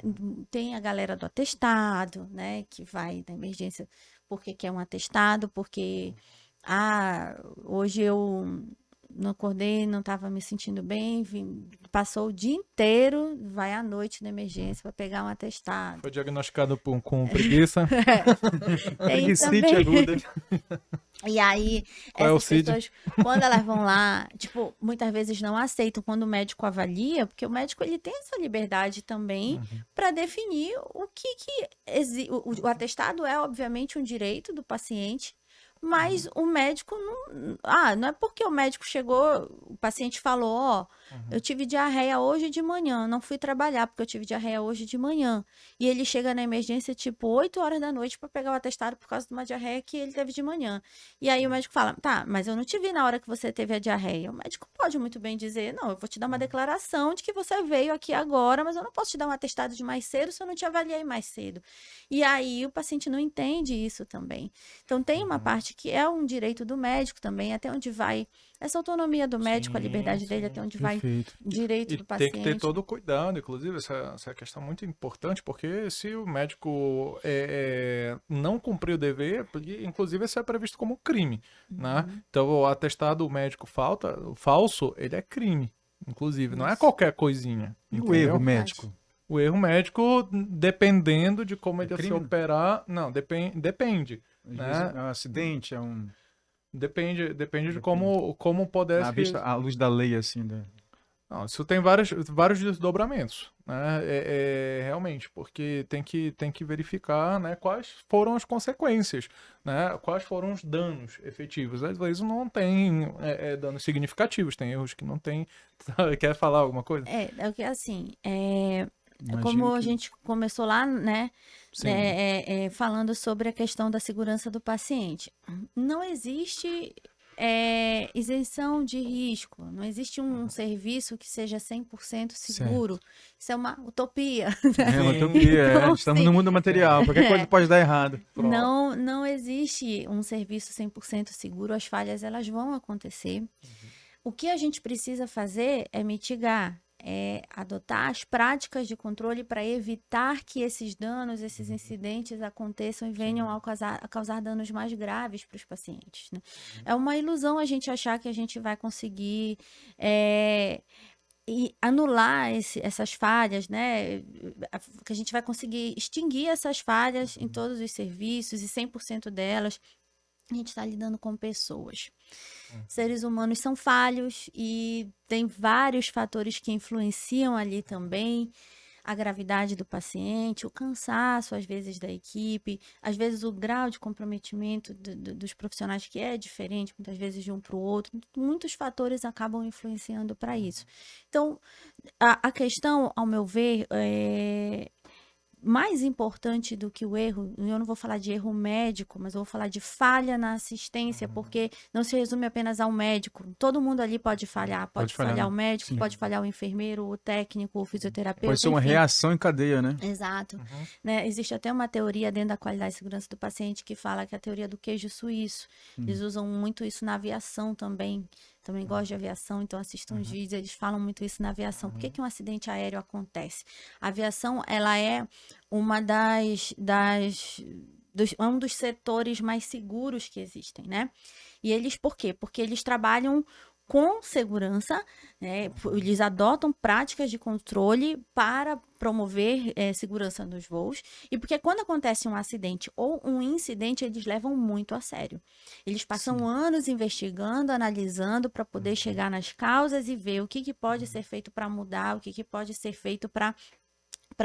Tem a galera do atestado, né? Que vai na emergência porque quer um atestado, porque hoje eu não acordei, não estava me sentindo bem, passou o dia inteiro, vai à noite na emergência para pegar um atestado. Foi diagnosticado com preguiça. Tem Preguicite também. aguda. E aí, Qual é o essas CID? pessoas, quando elas vão lá, tipo, muitas vezes não aceitam quando o médico avalia, porque o médico ele tem essa liberdade também para definir o que o atestado é, obviamente, um direito do paciente, mas o médico não é porque o médico chegou, o paciente falou, ó, eu tive diarreia hoje de manhã, não fui trabalhar porque eu tive diarreia hoje de manhã. E ele chega na emergência tipo 8 horas da noite para pegar o atestado por causa de uma diarreia que ele teve de manhã. E aí o médico fala, tá, mas eu não te vi na hora que você teve a diarreia. O médico pode muito bem dizer, não, eu vou te dar uma declaração de que você veio aqui agora, mas eu não posso te dar um atestado de mais cedo se eu não te avaliei mais cedo. E aí o paciente não entende isso também. Então tem uma parte que é um direito do médico também, até onde vai essa autonomia do médico, a Sim, liberdade dele, sim. até onde vai Perfeito. o direito E do tem paciente. que ter todo o cuidado, inclusive, essa questão é muito importante, porque se o médico não cumprir o dever, porque, inclusive isso é previsto como crime, né? Então o atestado médico falso, ele é crime, inclusive, não é Isso. qualquer coisinha, E o entendeu? erro médico? O erro médico, dependendo de como É ele se crime? operar, não, depende, Às né? vezes é um acidente, é um... Depende de Depende. como À vista, à luz da lei, assim, da... Não, isso tem vários desdobramentos, né? Realmente, porque tem que verificar, né, quais foram as consequências, né? Quais foram os danos efetivos. Às vezes não tem danos significativos, tem erros que não tem. Quer falar alguma coisa? É o que assim, Imagino como a que... gente começou lá, né, Sim. falando sobre a questão da segurança do paciente. Não existe isenção de risco, não existe um serviço que seja 100% seguro. Isso é uma utopia. É uma utopia, Então, estamos sim. no mundo material, qualquer coisa pode dar errado. Não existe um serviço 100% seguro, as falhas elas vão acontecer. O que a gente precisa fazer é mitigar, adotar as práticas de controle para evitar que esses danos, esses incidentes aconteçam e venham a causar danos mais graves para os pacientes, né? É uma ilusão a gente achar que a gente vai conseguir e anular essas falhas, né? Que a gente vai conseguir extinguir essas falhas em todos os serviços e 100% delas. A gente está lidando com pessoas. Seres humanos são falhos e tem vários fatores que influenciam ali também. A gravidade do paciente, o cansaço, às vezes, da equipe, às vezes o grau de comprometimento dos profissionais, que é diferente, muitas vezes, de um para o outro. Muitos fatores acabam influenciando para isso. Então, a questão, ao meu ver, mais importante do que o erro, eu não vou falar de erro médico, mas eu vou falar de falha na assistência, porque não se resume apenas ao médico. Todo mundo ali pode falhar. Pode falhar o médico, sim. pode falhar o enfermeiro, o técnico, o fisioterapeuta. Pode ser uma enfim. reação em cadeia, né? Exato. Né? Existe até uma teoria dentro da qualidade e segurança do paciente que fala que é a teoria do queijo suíço. Eles usam muito isso na aviação também. Também gosto de aviação, então assisto uns vídeos, eles falam muito isso na aviação. Por que um acidente aéreo acontece? A aviação, ela é uma um dos setores mais seguros que existem, né? E eles, por quê? Porque eles trabalham com segurança, né? Eles adotam práticas de controle para promover segurança nos voos, e porque quando acontece um acidente ou um incidente, eles levam muito a sério. Eles passam anos investigando, analisando para poder chegar nas causas e ver o que pode ser feito para mudar, o que pode ser feito para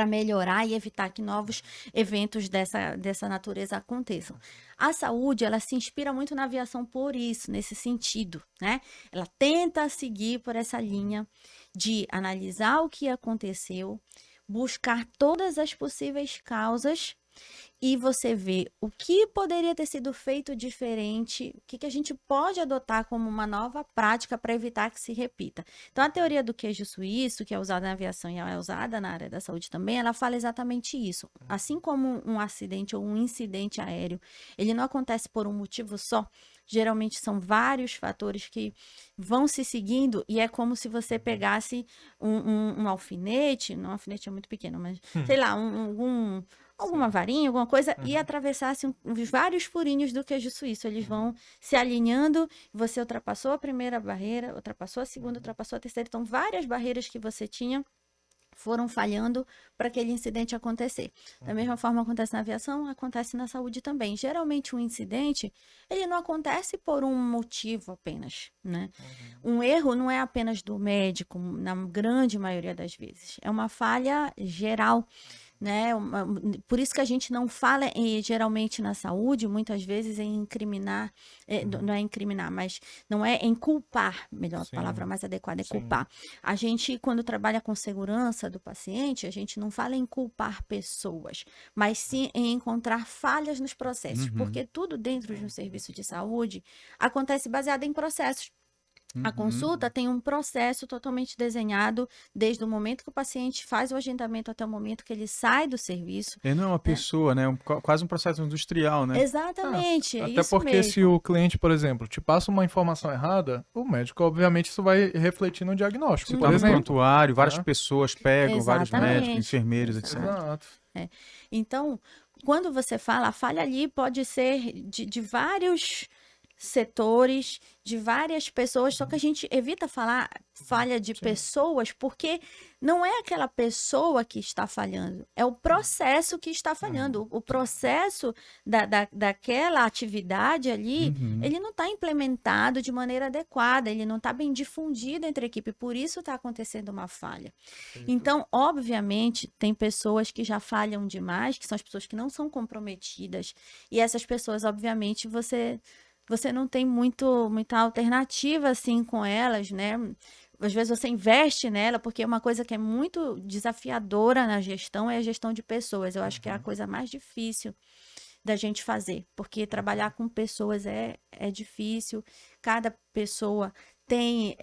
melhorar e evitar que novos eventos dessa natureza aconteçam. A saúde, ela se inspira muito na aviação por isso, nesse sentido, né? Ela tenta seguir por essa linha de analisar o que aconteceu, buscar todas as possíveis causas e você vê o que poderia ter sido feito diferente, o que a gente pode adotar como uma nova prática para evitar que se repita. Então, a teoria do queijo suíço, que é usada na aviação e é usada na área da saúde também, ela fala exatamente isso. Assim como um acidente ou um incidente aéreo, ele não acontece por um motivo só, geralmente são vários fatores que vão se seguindo e é como se você pegasse um alfinete, não, um alfinete é muito pequeno, mas sei lá, alguma varinha, alguma coisa, e atravessasse vários furinhos do queijo suíço. Eles vão se alinhando, você ultrapassou a primeira barreira, ultrapassou a segunda, ultrapassou a terceira. Então, várias barreiras que você tinha foram falhando para aquele incidente acontecer. Da mesma forma acontece na aviação, acontece na saúde também. Geralmente um incidente, ele não acontece por um motivo apenas, né? Um erro não é apenas do médico, na grande maioria das vezes. É uma falha geral, né? Por isso que a gente não fala geralmente na saúde, muitas vezes em incriminar, não é incriminar, mas não é em culpar, melhor a palavra mais adequada é culpar. A gente, quando trabalha com segurança do paciente, a gente não fala em culpar pessoas, mas sim em encontrar falhas nos processos, porque tudo dentro de um serviço de saúde acontece baseado em processos. A consulta tem um processo totalmente desenhado desde o momento que o paciente faz o agendamento até o momento que ele sai do serviço. Ele não é uma pessoa, né? Quase um processo industrial, né? Exatamente, é Até isso porque mesmo. se o cliente, por exemplo, te passa uma informação errada, o médico, obviamente, isso vai refletir no diagnóstico, Se por torna um exemplo. prontuário, várias pessoas pegam, vários médicos, Exatamente. enfermeiros, etc. Exato. Então, quando você fala, a falha ali pode ser de vários setores, de várias pessoas, só que a gente evita falar falha de pessoas, porque não é aquela pessoa que está falhando, é o processo que está falhando. O processo daquela atividade ali, ele não está implementado de maneira adequada, ele não está bem difundido entre a equipe, por isso está acontecendo uma falha. Então, obviamente, tem pessoas que já falham demais, que são as pessoas que não são comprometidas, e essas pessoas, obviamente, você não tem muita alternativa assim com elas, né? Às vezes você investe nela, porque uma coisa que é muito desafiadora na gestão é a gestão de pessoas. Eu acho que é a coisa mais difícil da gente fazer, porque trabalhar com pessoas é difícil. Cada pessoa tem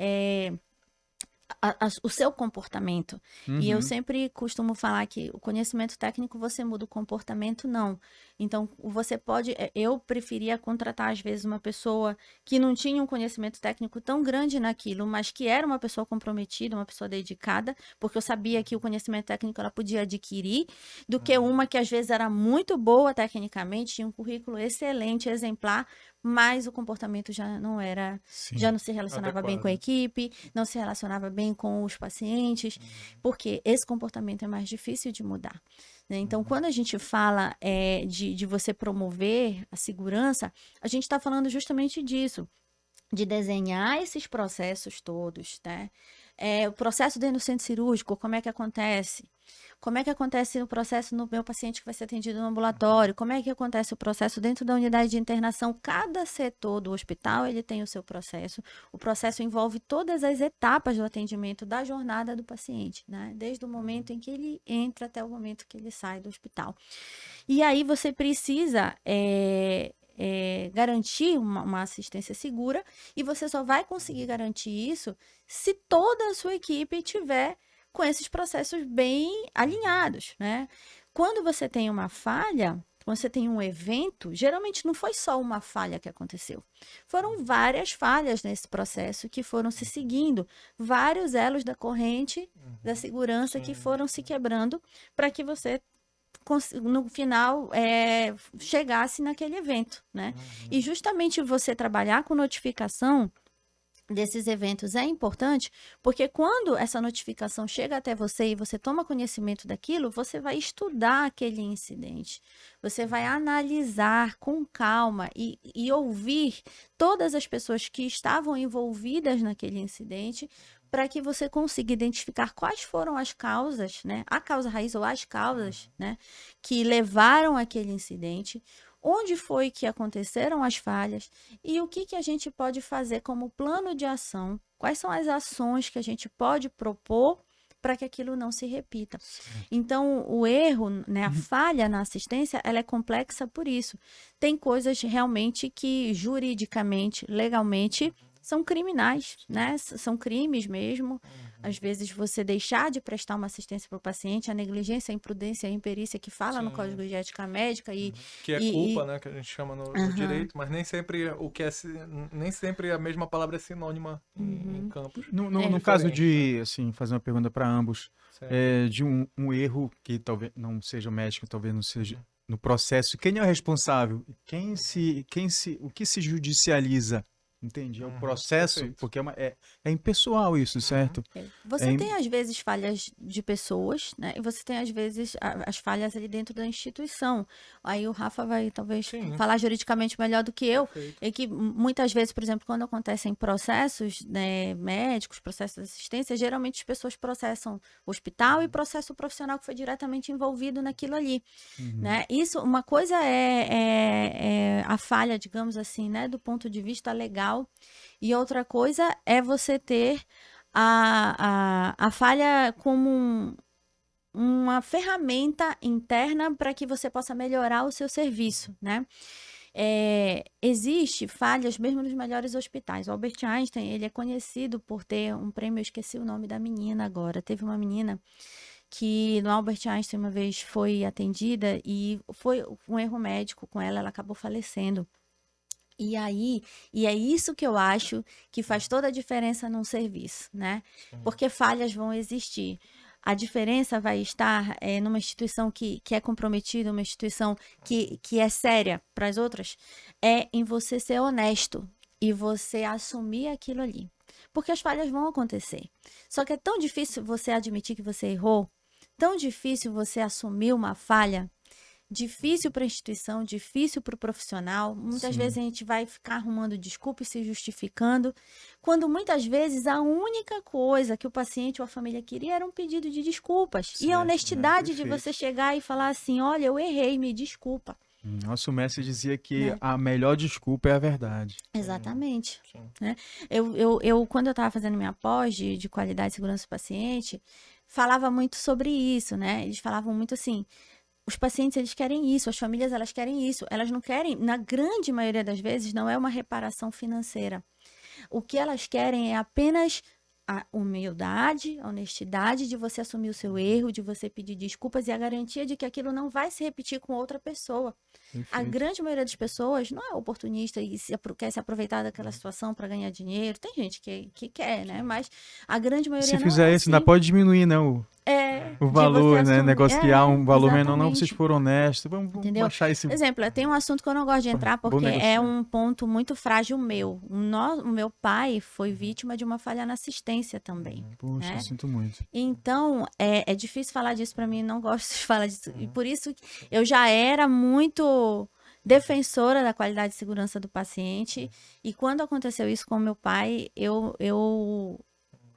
o seu comportamento. E eu sempre costumo falar que o conhecimento técnico você muda, o comportamento não. Então, você pode... Eu preferia contratar, às vezes, uma pessoa que não tinha um conhecimento técnico tão grande naquilo, mas que era uma pessoa comprometida, uma pessoa dedicada, porque eu sabia que o conhecimento técnico ela podia adquirir, do que uma que, às vezes, era muito boa tecnicamente, tinha um currículo excelente, exemplar, mas o comportamento já não era... Já não se relacionava bem com a equipe, não se relacionava bem com os pacientes, porque esse comportamento é mais difícil de mudar, né? Então, quando a gente fala de você promover a segurança, a gente está falando justamente disso, de desenhar esses processos todos, né? O processo dentro do centro cirúrgico, como é que acontece? Como é que acontece o processo no meu paciente que vai ser atendido no ambulatório? Como é que acontece o processo dentro da unidade de internação? Cada setor do hospital, ele tem o seu processo. O processo envolve todas as etapas do atendimento da jornada do paciente, né? Desde o momento em que ele entra até o momento que ele sai do hospital. E aí você precisa garantir uma assistência segura, e você só vai conseguir garantir isso se toda a sua equipe tiver com esses processos bem alinhados, né? Quando você tem uma falha, quando você tem um evento, geralmente não foi só uma falha que aconteceu. Foram várias falhas nesse processo que foram se seguindo, vários elos da corrente da segurança que foram se quebrando para que você no final chegasse naquele evento, né? E justamente você trabalhar com notificação desses eventos é importante, porque quando essa notificação chega até você e você toma conhecimento daquilo, você vai estudar aquele incidente, você vai analisar com calma e ouvir todas as pessoas que estavam envolvidas naquele incidente, para que você consiga identificar quais foram as causas, né? A causa raiz ou as causas, né, que levaram aquele incidente, onde foi que aconteceram as falhas e o que a gente pode fazer como plano de ação, quais são as ações que a gente pode propor para que aquilo não se repita. Então, o erro, né, a falha na assistência, ela é complexa por isso. Tem coisas realmente que juridicamente, legalmente, são criminais, né? São crimes mesmo. Às vezes você deixar de prestar uma assistência para o paciente, a negligência, a imprudência, a imperícia que fala no Código de Ética Médica e que é culpa, né, que a gente chama no direito, mas nem sempre nem sempre a mesma palavra é sinônima em campos. No caso de, assim, fazer uma pergunta para ambos, de um erro que talvez não seja o médico, talvez não seja no processo, quem é o responsável? O que se judicializa? Entendi, é o processo, perfeito. porque é impessoal isso, certo? Você tem, às vezes, falhas de pessoas, né? E você tem, às vezes, as falhas ali dentro da instituição. Aí o Rafa vai, talvez, falar juridicamente melhor do que eu. Perfeito. É que, muitas vezes, por exemplo, quando acontecem processos, né, médicos, processos de assistência, geralmente as pessoas processam o hospital e processam o profissional que foi diretamente envolvido naquilo ali, né? Isso, uma coisa é a falha, digamos assim, né, do ponto de vista legal, e outra coisa é você ter a falha como uma ferramenta interna para que você possa melhorar o seu serviço, né? Existe falhas mesmo nos melhores hospitais. O Albert Einstein, ele é conhecido por ter um prêmio, eu esqueci o nome da menina agora. Teve uma menina que no Albert Einstein uma vez foi atendida e foi um erro médico com ela, ela acabou falecendo. E é isso que eu acho que faz toda a diferença num serviço, né? Porque falhas vão existir. A diferença vai estar numa instituição que é comprometida, uma instituição que é séria para as outras, é em você ser honesto e você assumir aquilo ali. Porque as falhas vão acontecer. Só que é tão difícil você admitir que você errou, tão difícil você assumir uma falha, difícil para a instituição, difícil para o profissional. Muitas vezes a gente vai ficar arrumando desculpa e se justificando, quando muitas vezes a única coisa que o paciente ou a família queria era um pedido de desculpas. E a honestidade de você chegar e falar assim, olha, eu errei, me desculpa. Nosso mestre dizia que a melhor desculpa é a verdade. Exatamente. Né? Quando eu estava fazendo minha pós de qualidade e segurança do paciente, falava muito sobre isso, né? Eles falavam muito assim, os pacientes, eles querem isso, as famílias, elas querem isso. Elas não querem, na grande maioria das vezes, não é uma reparação financeira. O que elas querem é apenas a humildade, a honestidade de você assumir o seu erro, de você pedir desculpas e a garantia de que aquilo não vai se repetir com outra pessoa. A grande maioria das pessoas não é oportunista e quer se aproveitar daquela situação para ganhar dinheiro. Tem gente que quer, né? Mas a grande maioria não é. Se fizer isso, ainda pode diminuir, não. O valor, né? Negócio que há um valor menor, não, vocês foram honestos. Vamos baixar esse. Por exemplo, tem um assunto que eu não gosto de entrar porque é um ponto muito frágil meu. O meu pai foi vítima de uma falha na assistência também. Puxa, né? Sinto muito. Então, é difícil falar disso para mim, não gosto de falar disso. E por isso eu já era muito defensora da qualidade e segurança do paciente. E quando aconteceu isso com meu pai, eu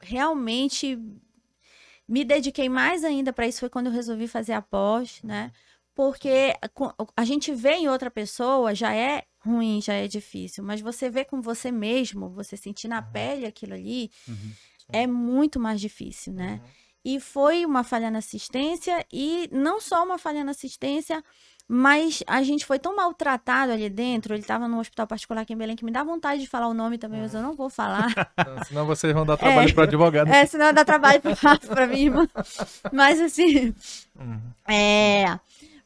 realmente me dediquei mais ainda para isso. Foi quando eu resolvi fazer a pós, né? Porque a gente vê em outra pessoa, já é ruim, já é difícil. Mas você vê com você mesmo, você sentir na pele aquilo ali, é muito mais difícil, né? E foi uma falha na assistência, e não só uma falha na assistência, mas a gente foi tão maltratado ali dentro. Ele estava num hospital particular aqui em Belém, que me dá vontade de falar o nome também, mas eu não vou falar. Senão vocês vão dar trabalho para advogado. Senão dá trabalho para mim, irmã. Mas assim,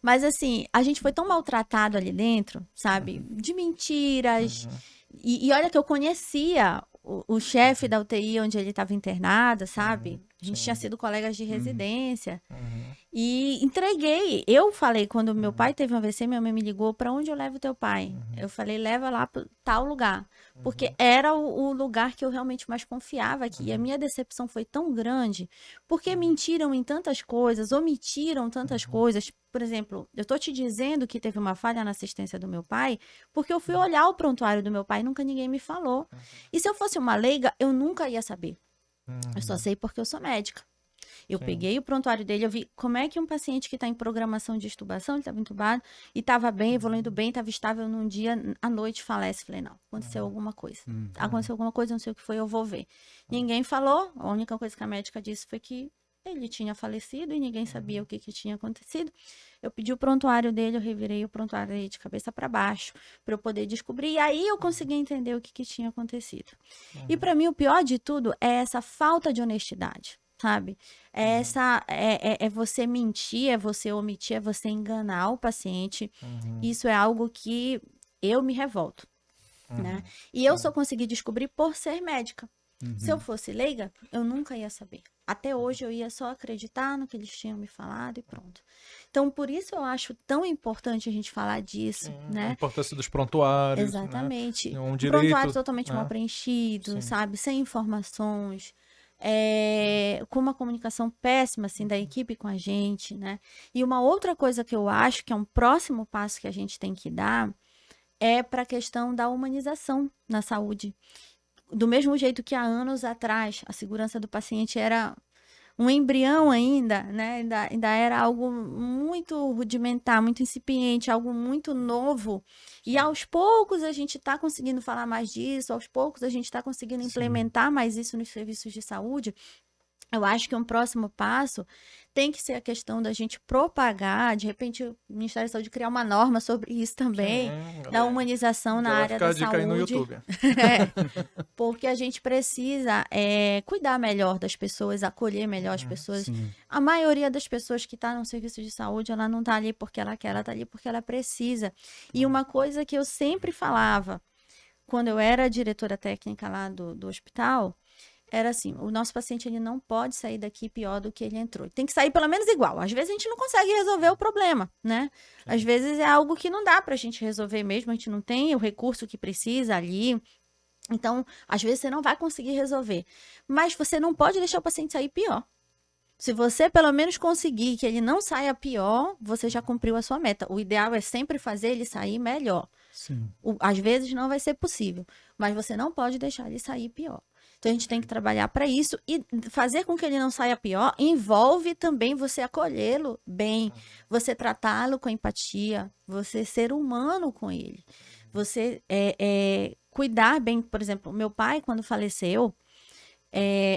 mas assim, a gente foi tão maltratado ali dentro, sabe? De mentiras. E olha que eu conhecia o chefe da UTI onde ele estava internado, sabe? A gente tinha sido colegas de residência. E entreguei. Eu falei, quando meu pai teve um AVC, minha mãe me ligou, para onde eu levo teu pai? Eu falei, leva lá para tal lugar. Porque era o lugar que eu realmente mais confiava aqui. E a minha decepção foi tão grande, porque mentiram em tantas coisas, omitiram tantas coisas. Por exemplo, eu tô te dizendo que teve uma falha na assistência do meu pai, porque eu fui olhar o prontuário do meu pai e nunca ninguém me falou. E se eu fosse uma leiga, eu nunca ia saber. Eu só sei porque eu sou médica. Eu peguei o prontuário dele, eu vi como é que um paciente que está em programação de intubação, ele estava entubado e estava bem, evoluindo bem, estava estável, num dia, à noite, falece. Falei, não, aconteceu alguma coisa. Aconteceu alguma coisa, não sei o que foi, eu vou ver. Ninguém falou, a única coisa que a médica disse foi que Ele tinha falecido e ninguém sabia o que tinha acontecido. Eu pedi o prontuário dele, eu revirei o prontuário dele de cabeça para baixo, para eu poder descobrir. E aí eu consegui entender o que tinha acontecido. E para mim, o pior de tudo é essa falta de honestidade, sabe? É você mentir, é você omitir, é você enganar o paciente. Isso é algo que eu me revolto, né? E eu só consegui descobrir por ser médica. Se eu fosse leiga, eu nunca ia saber. Até hoje eu ia só acreditar no que eles tinham me falado e pronto. Então, por isso eu acho tão importante a gente falar disso, A né? importância dos prontuários. Exatamente. Né? Um Um direito. prontuário totalmente né? mal preenchido, Sim. sabe? Sem informações. Com uma comunicação péssima, assim, da equipe com a gente, né? E uma outra coisa que eu acho que é um próximo passo que a gente tem que dar é para a questão da humanização na saúde. Do mesmo jeito que há anos atrás a segurança do paciente era um embrião ainda, né? Ainda era algo muito rudimentar, muito incipiente, algo muito novo. E aos poucos a gente está conseguindo falar mais disso, aos poucos a gente está conseguindo implementar mais isso nos serviços de saúde. Eu acho que um próximo passo tem que ser a questão da gente propagar, de repente o Ministério da Saúde criar uma norma sobre isso também, da humanização na área da Já vai ficar a dica aí no saúde. YouTube. Porque a gente precisa cuidar melhor das pessoas, acolher melhor as pessoas. Sim. A maioria das pessoas que está no serviço de saúde, ela não está ali porque ela quer, ela está ali porque ela precisa. E uma coisa que eu sempre falava, quando eu era diretora técnica lá do hospital, era assim, o nosso paciente ele não pode sair daqui pior do que ele entrou. Tem que sair pelo menos igual. Às vezes a gente não consegue resolver o problema, né? Às vezes é algo que não dá pra gente resolver mesmo, a gente não tem o recurso que precisa ali. Então, às vezes você não vai conseguir resolver. Mas você não pode deixar o paciente sair pior. Se você pelo menos conseguir que ele não saia pior, você já cumpriu a sua meta. O ideal é sempre fazer ele sair melhor. Sim. Às vezes não vai ser possível, mas você não pode deixar ele sair pior. Então a gente tem que trabalhar para isso e fazer com que ele não saia pior envolve também você acolhê-lo bem, você tratá-lo com empatia, você ser humano com ele, você cuidar bem. Por exemplo, meu pai, quando faleceu,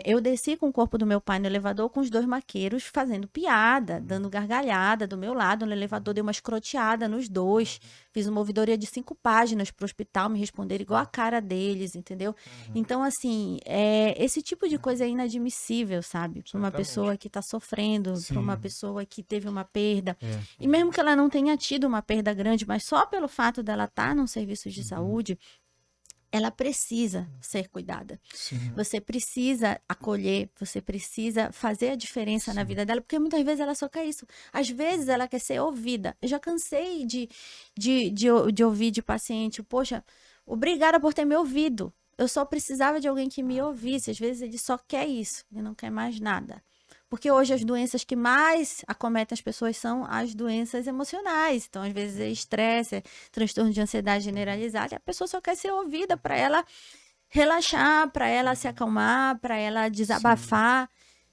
eu desci com o corpo do meu pai no elevador com os dois maqueiros fazendo piada, dando gargalhada do meu lado no elevador, dei uma escroteada nos dois, fiz uma ouvidoria de 5 páginas pro hospital, me responderam igual a cara deles, entendeu? Então, assim, esse tipo de coisa é inadmissível, sabe? Para uma pessoa que tá sofrendo, para uma pessoa que teve uma perda. E mesmo que ela não tenha tido uma perda grande, mas só pelo fato dela estar num serviço de saúde, ela precisa ser cuidada. Sim. Você precisa acolher, você precisa fazer a diferença na vida dela, porque muitas vezes ela só quer isso. Às vezes ela quer ser ouvida. Eu já cansei de ouvir de paciente, poxa, obrigada por ter me ouvido. Eu só precisava de alguém que me ouvisse. Às vezes ele só quer isso, ele não quer mais nada. Porque hoje as doenças que mais acometem as pessoas são as doenças emocionais. Então, às vezes, é estresse, é transtorno de ansiedade generalizada. E a pessoa só quer ser ouvida para ela relaxar, para ela se acalmar, para ela desabafar.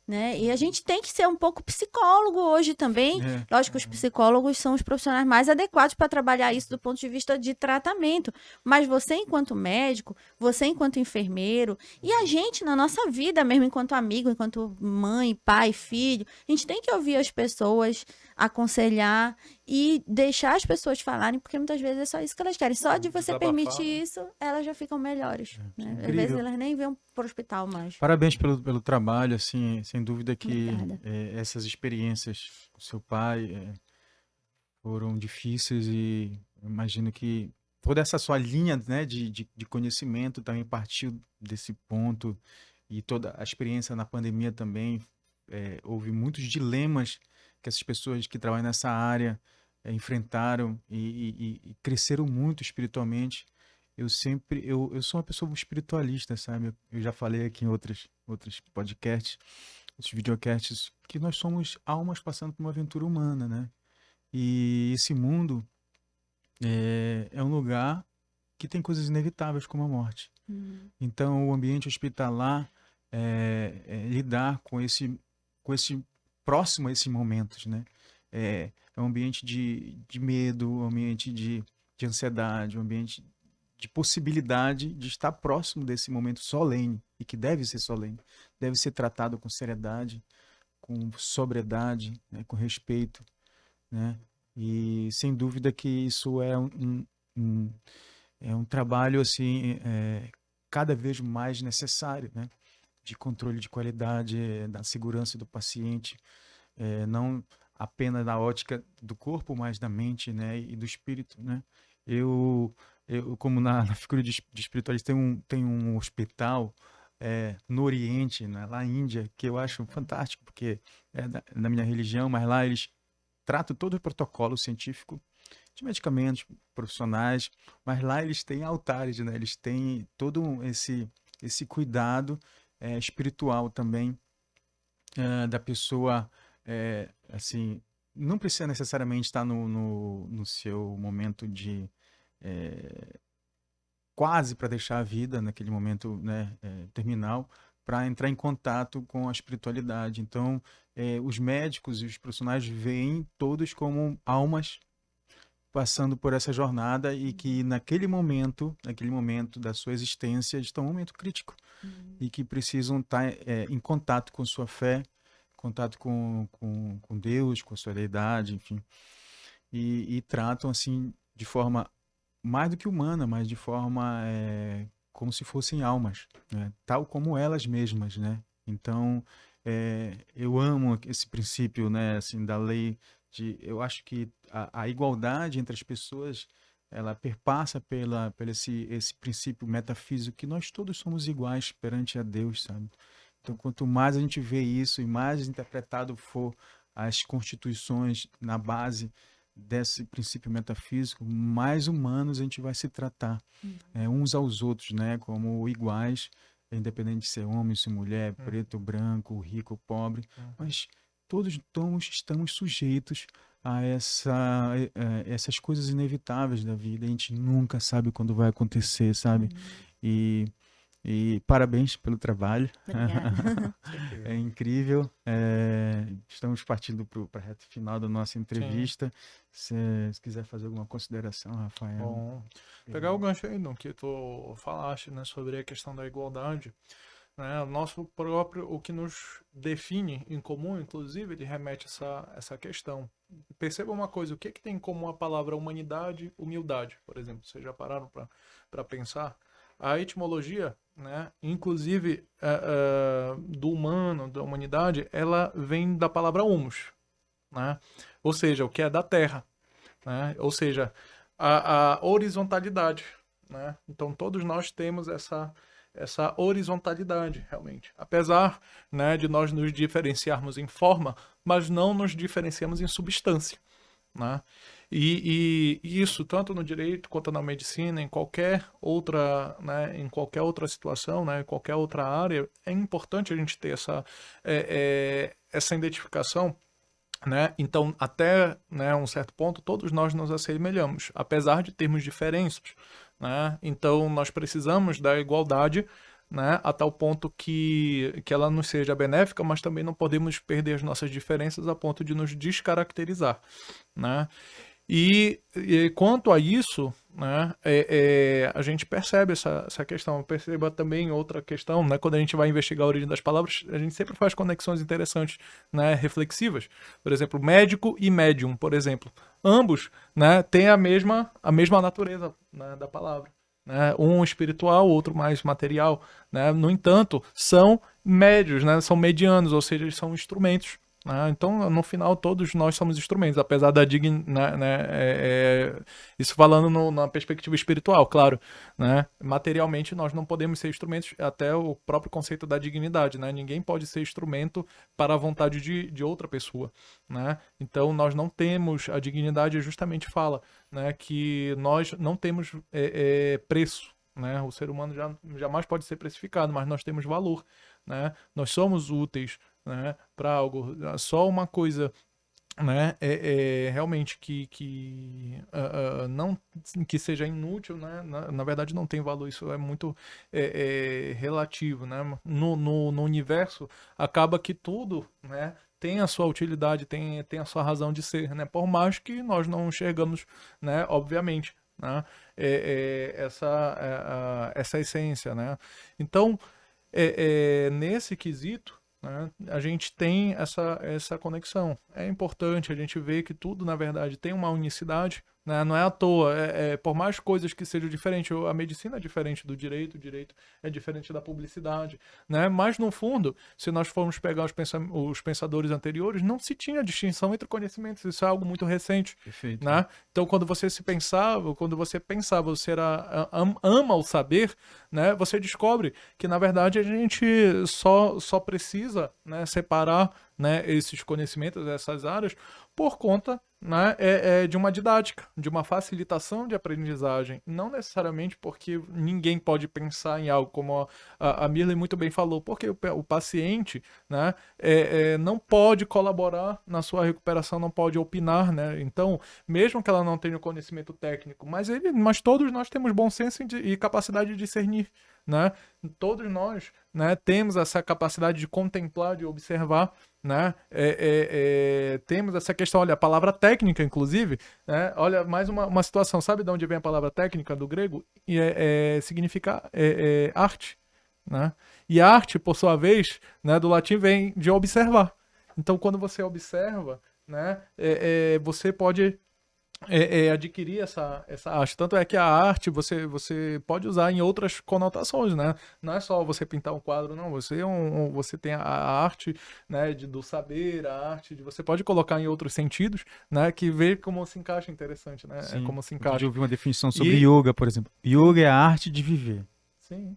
Né? E a gente tem que ser um pouco psicólogo hoje também. Lógico que os psicólogos são os profissionais mais adequados para trabalhar isso do ponto de vista de tratamento. Mas você, enquanto médico, você, enquanto enfermeiro, e a gente, na nossa vida mesmo, enquanto amigo, enquanto mãe, pai, filho, a gente tem que ouvir as pessoas, aconselhar e deixar as pessoas falarem, porque muitas vezes é só isso que elas querem. Só de você permitir isso, elas já ficam melhores. Né? Às vezes elas nem vêm para o hospital mais. Parabéns pelo trabalho, assim, sem dúvida que Obrigada. essas experiências com seu pai foram difíceis e eu imagino que toda essa sua linha, né, de conhecimento também partiu desse ponto e toda a experiência na pandemia também, houve muitos dilemas que essas pessoas que trabalham nessa área enfrentaram e cresceram muito espiritualmente. Eu sou uma pessoa espiritualista, sabe? Eu já falei aqui em outros podcasts, outros videocasts, que nós somos almas passando por uma aventura humana, né? E esse mundo é um lugar que tem coisas inevitáveis como a morte. Então, o ambiente hospitalar lidar com esse próximo a esses momentos, né? É um ambiente de medo, um ambiente de ansiedade, um ambiente de possibilidade de estar próximo desse momento solene, e que deve ser solene, deve ser tratado com seriedade, com sobriedade, né, com respeito, né? E sem dúvida que isso é um trabalho assim cada vez mais necessário, né? De controle de qualidade, da segurança do paciente, não apenas na ótica do corpo, mas da mente, né? E do espírito, né? Eu como na figura de espiritualista, tem um hospital no Oriente, né? Lá na Índia, que eu acho fantástico, porque é da minha religião, mas lá eles tratam todo o protocolo científico de medicamentos profissionais, mas lá eles têm altares, né? Eles têm todo esse cuidado espiritual também da pessoa, assim, não precisa necessariamente estar no seu momento de quase para deixar a vida, naquele momento, né, terminal, para entrar em contato com a espiritualidade. Então, os médicos e os profissionais veem todos como almas passando por essa jornada e que naquele momento da sua existência, estão em um momento crítico e que precisam estar em contato com sua fé, contato com Deus, com a sua deidade, enfim, e tratam assim de forma mais do que humana, mas de forma como se fossem almas, né? Tal como elas mesmas, né? Então, eu amo esse princípio, né, assim, da lei eu acho que a igualdade entre as pessoas, ela perpassa pelo esse princípio metafísico que nós todos somos iguais perante a Deus, sabe? Então, quanto mais a gente vê isso e mais interpretado for as constituições na base desse princípio metafísico, mais humanos a gente vai se tratar uns aos outros, né? Como iguais, independente de ser homem, ser mulher, preto, branco, rico, pobre, mas todos estamos sujeitos a essas coisas inevitáveis da vida. A gente nunca sabe quando vai acontecer, sabe? E parabéns pelo trabalho. Obrigada. É incrível. Estamos partindo para a reta final da nossa entrevista. Se quiser fazer alguma consideração, Rafael. Bom, pegar o gancho aí no que tu falaste, né, sobre a questão da igualdade, né, o nosso próprio, o que nos define em comum, inclusive, ele remete essa questão. Perceba uma coisa, o que tem em comum a palavra humanidade e humildade, por exemplo? Vocês já pararam para pensar? A etimologia, né, inclusive do humano, da humanidade, ela vem da palavra humus, né? Ou seja, o que é da terra, né? Ou seja, a horizontalidade, né? Então todos nós temos essa horizontalidade, realmente. Apesar, né, de nós nos diferenciarmos em forma, mas não nos diferenciamos em substância, né? E isso, tanto no direito quanto na medicina, em qualquer outra, né, em qualquer outra situação, né, em qualquer outra área, é importante a gente ter essa identificação, né? Então, até, né, um certo ponto, todos nós nos assemelhamos, apesar de termos diferenças, né? Então, nós precisamos da igualdade, né, a tal ponto que ela nos seja benéfica, mas também não podemos perder as nossas diferenças a ponto de nos descaracterizar, né? E quanto a isso, né, a gente percebe essa questão. Perceba também outra questão, né, quando a gente vai investigar a origem das palavras, a gente sempre faz conexões interessantes, né, reflexivas. Por exemplo, médico e médium, por exemplo. Ambos, né, têm a mesma natureza, né, da palavra. Né, um espiritual, outro mais material. Né? No entanto, são médios, né, são medianos, ou seja, eles são instrumentos. Então, no final, todos nós somos instrumentos, apesar da isso falando na perspectiva espiritual, claro, né? Materialmente, nós não podemos ser instrumentos, até o próprio conceito da dignidade, né? Ninguém pode ser instrumento para a vontade de outra pessoa, né? Então, nós não temos, a dignidade justamente fala, né, que nós não temos preço, né? O ser humano jamais pode ser precificado, mas nós temos valor, né? Nós somos úteis, né, para algo. Só uma coisa, né, realmente não que seja inútil, né, na verdade não tem valor, isso é muito relativo, né? No universo acaba que tudo, né, tem a sua utilidade, tem a sua razão de ser, né, por mais que nós não enxergamos, né, obviamente, né, essa essência, né? Então, nesse quesito, né, a gente tem essa conexão. É importante a gente ver que tudo, na verdade, tem uma unicidade, né? Não é à toa, por mais coisas que sejam diferentes, a medicina é diferente do direito, o direito é diferente da publicidade, né? Mas, no fundo, se nós formos pegar os pensadores anteriores, não se tinha distinção entre conhecimentos, isso é algo muito recente, Perfeito. né? Então, quando você pensava, você ama o saber, né? Você descobre que, na verdade, a gente só precisa, né, separar, né, esses conhecimentos, essas áreas, por conta, né, de uma didática, de uma facilitação de aprendizagem. Não necessariamente porque ninguém pode pensar em algo, como a Mirley muito bem falou, porque o paciente, né, não pode colaborar na sua recuperação, não pode opinar, né? Então, mesmo que ela não tenha o conhecimento técnico, mas todos nós temos bom senso e capacidade de discernir, né? Todos nós, né, temos essa capacidade de contemplar, de observar, né? Temos essa questão, olha, a palavra técnica, inclusive, né? Olha, mais uma situação, sabe de onde vem a palavra técnica do grego? E significa arte, né? E arte, por sua vez, né, do latim vem de observar. Então, quando você observa, né, você pode adquirir essa arte. Tanto é que a arte você pode usar em outras conotações, né? Não é só você pintar um quadro, não. Você tem a arte, né, do saber, a arte de você pode colocar em outros sentidos, né? Que vê como se encaixa interessante, né? Sim. Como se Eu encaixa. ouvi uma definição sobre yoga, por exemplo. Yoga é a arte de viver. Sim.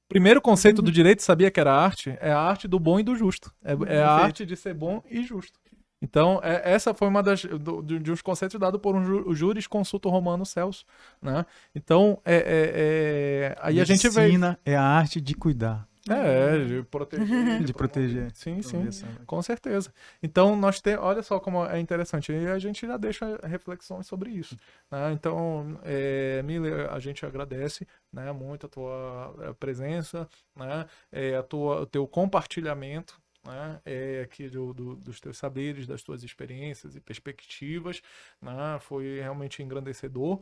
Primeiro conceito do direito, sabia que era arte? É a arte do bom e do justo. É a arte de ser bom e justo. Então, essa foi uma de uns conceitos dados por um jurisconsulto romano, Celso, né? Então, aí a gente vê... Medicina é a arte de cuidar. de proteger. De proteger. Sim, Promover sim, a saúde. com certeza. Então, olha só como é interessante. E a gente já deixa reflexões sobre isso, né? Então, Miller, a gente agradece, né, muito a tua presença, né, o teu compartilhamento, né, aqui dos teus saberes, das tuas experiências e perspectivas, né, foi realmente engrandecedor,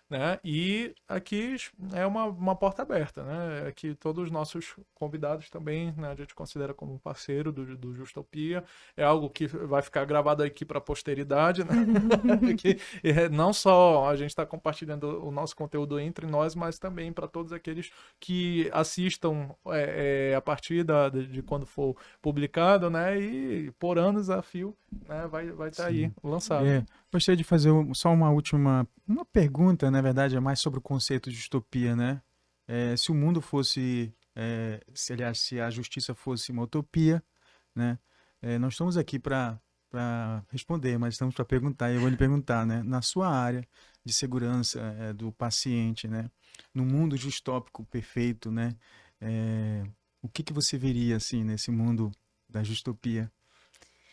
né, e aqui é uma porta aberta, né, aqui todos os nossos convidados também, né, a gente considera como um parceiro do Justopia, é algo que vai ficar gravado aqui para a posteridade, né, que não só a gente está compartilhando o nosso conteúdo entre nós, mas também para todos aqueles que assistam a partir de quando for publicado, né? E por anos a fio, né? Vai estar aí lançado. Gostaria de fazer só uma última pergunta, na verdade, é mais sobre o conceito de distopia, né? Se o mundo fosse, se a justiça fosse uma utopia, né? Nós estamos aqui para responder, mas estamos para perguntar. E eu vou lhe perguntar, né? Na sua área de segurança do paciente, né? No mundo distópico perfeito, né? O que você veria assim nesse mundo da distopia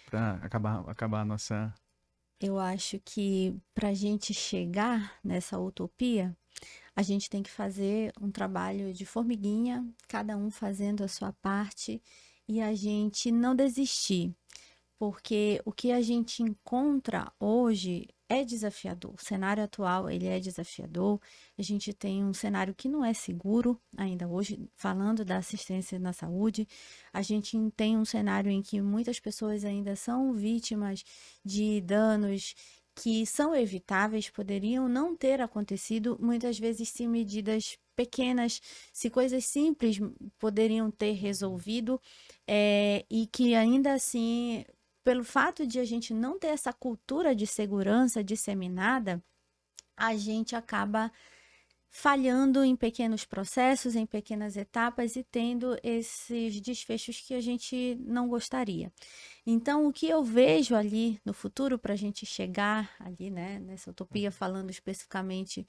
para acabar a nossa... Eu acho que para a gente chegar nessa utopia, a gente tem que fazer um trabalho de formiguinha, cada um fazendo a sua parte e a gente não desistir, porque o que a gente encontra hoje é desafiador. O cenário atual, ele é desafiador. A gente tem um cenário que não é seguro ainda hoje, falando da assistência na saúde. A gente tem um cenário em que muitas pessoas ainda são vítimas de danos que são evitáveis, poderiam não ter acontecido, muitas vezes se medidas pequenas, se coisas simples poderiam ter resolvido, e que ainda assim, pelo fato de a gente não ter essa cultura de segurança disseminada, a gente acaba falhando em pequenos processos, em pequenas etapas e tendo esses desfechos que a gente não gostaria. Então, o que eu vejo ali no futuro para a gente chegar ali, né, nessa utopia, falando especificamente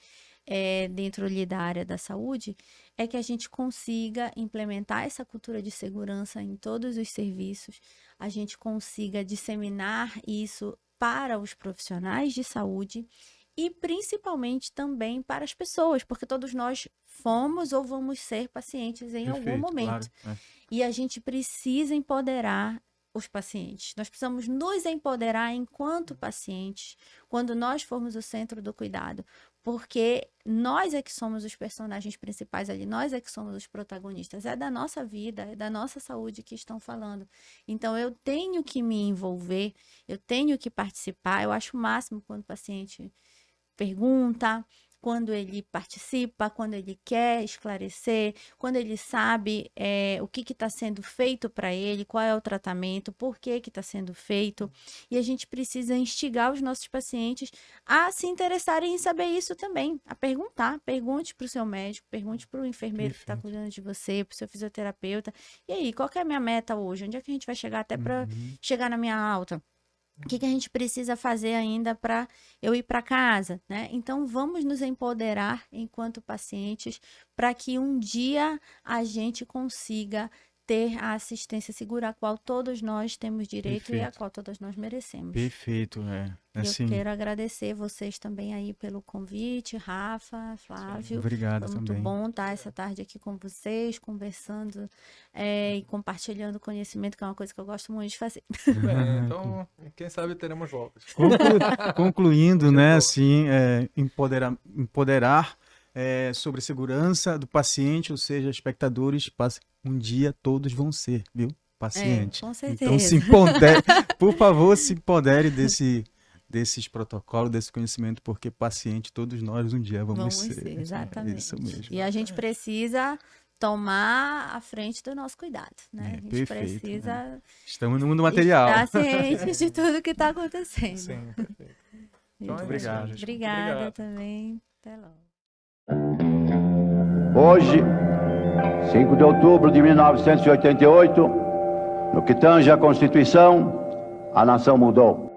dentro ali da área da saúde, é que a gente consiga implementar essa cultura de segurança em todos os serviços, a gente consiga disseminar isso para os profissionais de saúde e principalmente também para as pessoas, porque todos nós fomos ou vamos ser pacientes em algum momento. Claro, E a gente precisa empoderar os pacientes. Nós precisamos nos empoderar enquanto pacientes, quando nós formos o centro do cuidado. Porque nós é que somos os personagens principais ali, nós é que somos os protagonistas. É da nossa vida, é da nossa saúde que estão falando. Então, eu tenho que me envolver, eu tenho que participar. Eu acho o máximo quando o paciente pergunta, quando ele participa, quando ele quer esclarecer, quando ele sabe o que está sendo feito para ele, qual é o tratamento, por que está sendo feito. E a gente precisa instigar os nossos pacientes a se interessarem em saber isso também, a perguntar. Pergunte para o seu médico, pergunte para o enfermeiro que está cuidando de você, para o seu fisioterapeuta. E aí, qual que é a minha meta hoje? Onde é que a gente vai chegar até para chegar na minha alta? O que a gente precisa fazer ainda para eu ir para casa, né? Então, vamos nos empoderar enquanto pacientes para que um dia a gente consiga ter a assistência segura a qual todos nós temos direito e a qual todos nós merecemos. Perfeito, assim, Eu quero agradecer vocês também aí pelo convite, Rafa, Flávio. Obrigado Foi muito também. bom estar essa tarde aqui com vocês, conversando e compartilhando conhecimento, que é uma coisa que eu gosto muito de fazer. Então, quem sabe teremos voltas. Concluindo, né, assim, empoderar sobre segurança do paciente, ou seja, espectadores, um dia todos vão ser, viu? Paciente. Com certeza. Então, se empodere, por favor, se empodere desses protocolos, desse conhecimento, porque paciente, todos nós um dia vamos ser. Exatamente. Isso mesmo. E a gente precisa tomar a frente do nosso cuidado, né? A gente perfeito, precisa Estamos no mundo material. estar ciente de tudo que está acontecendo. Sim, perfeito. Então, Muito obrigado. gente. Obrigada Obrigado. também. Até logo. Hoje, 5 de outubro de 1988, no que tange à Constituição, a nação mudou.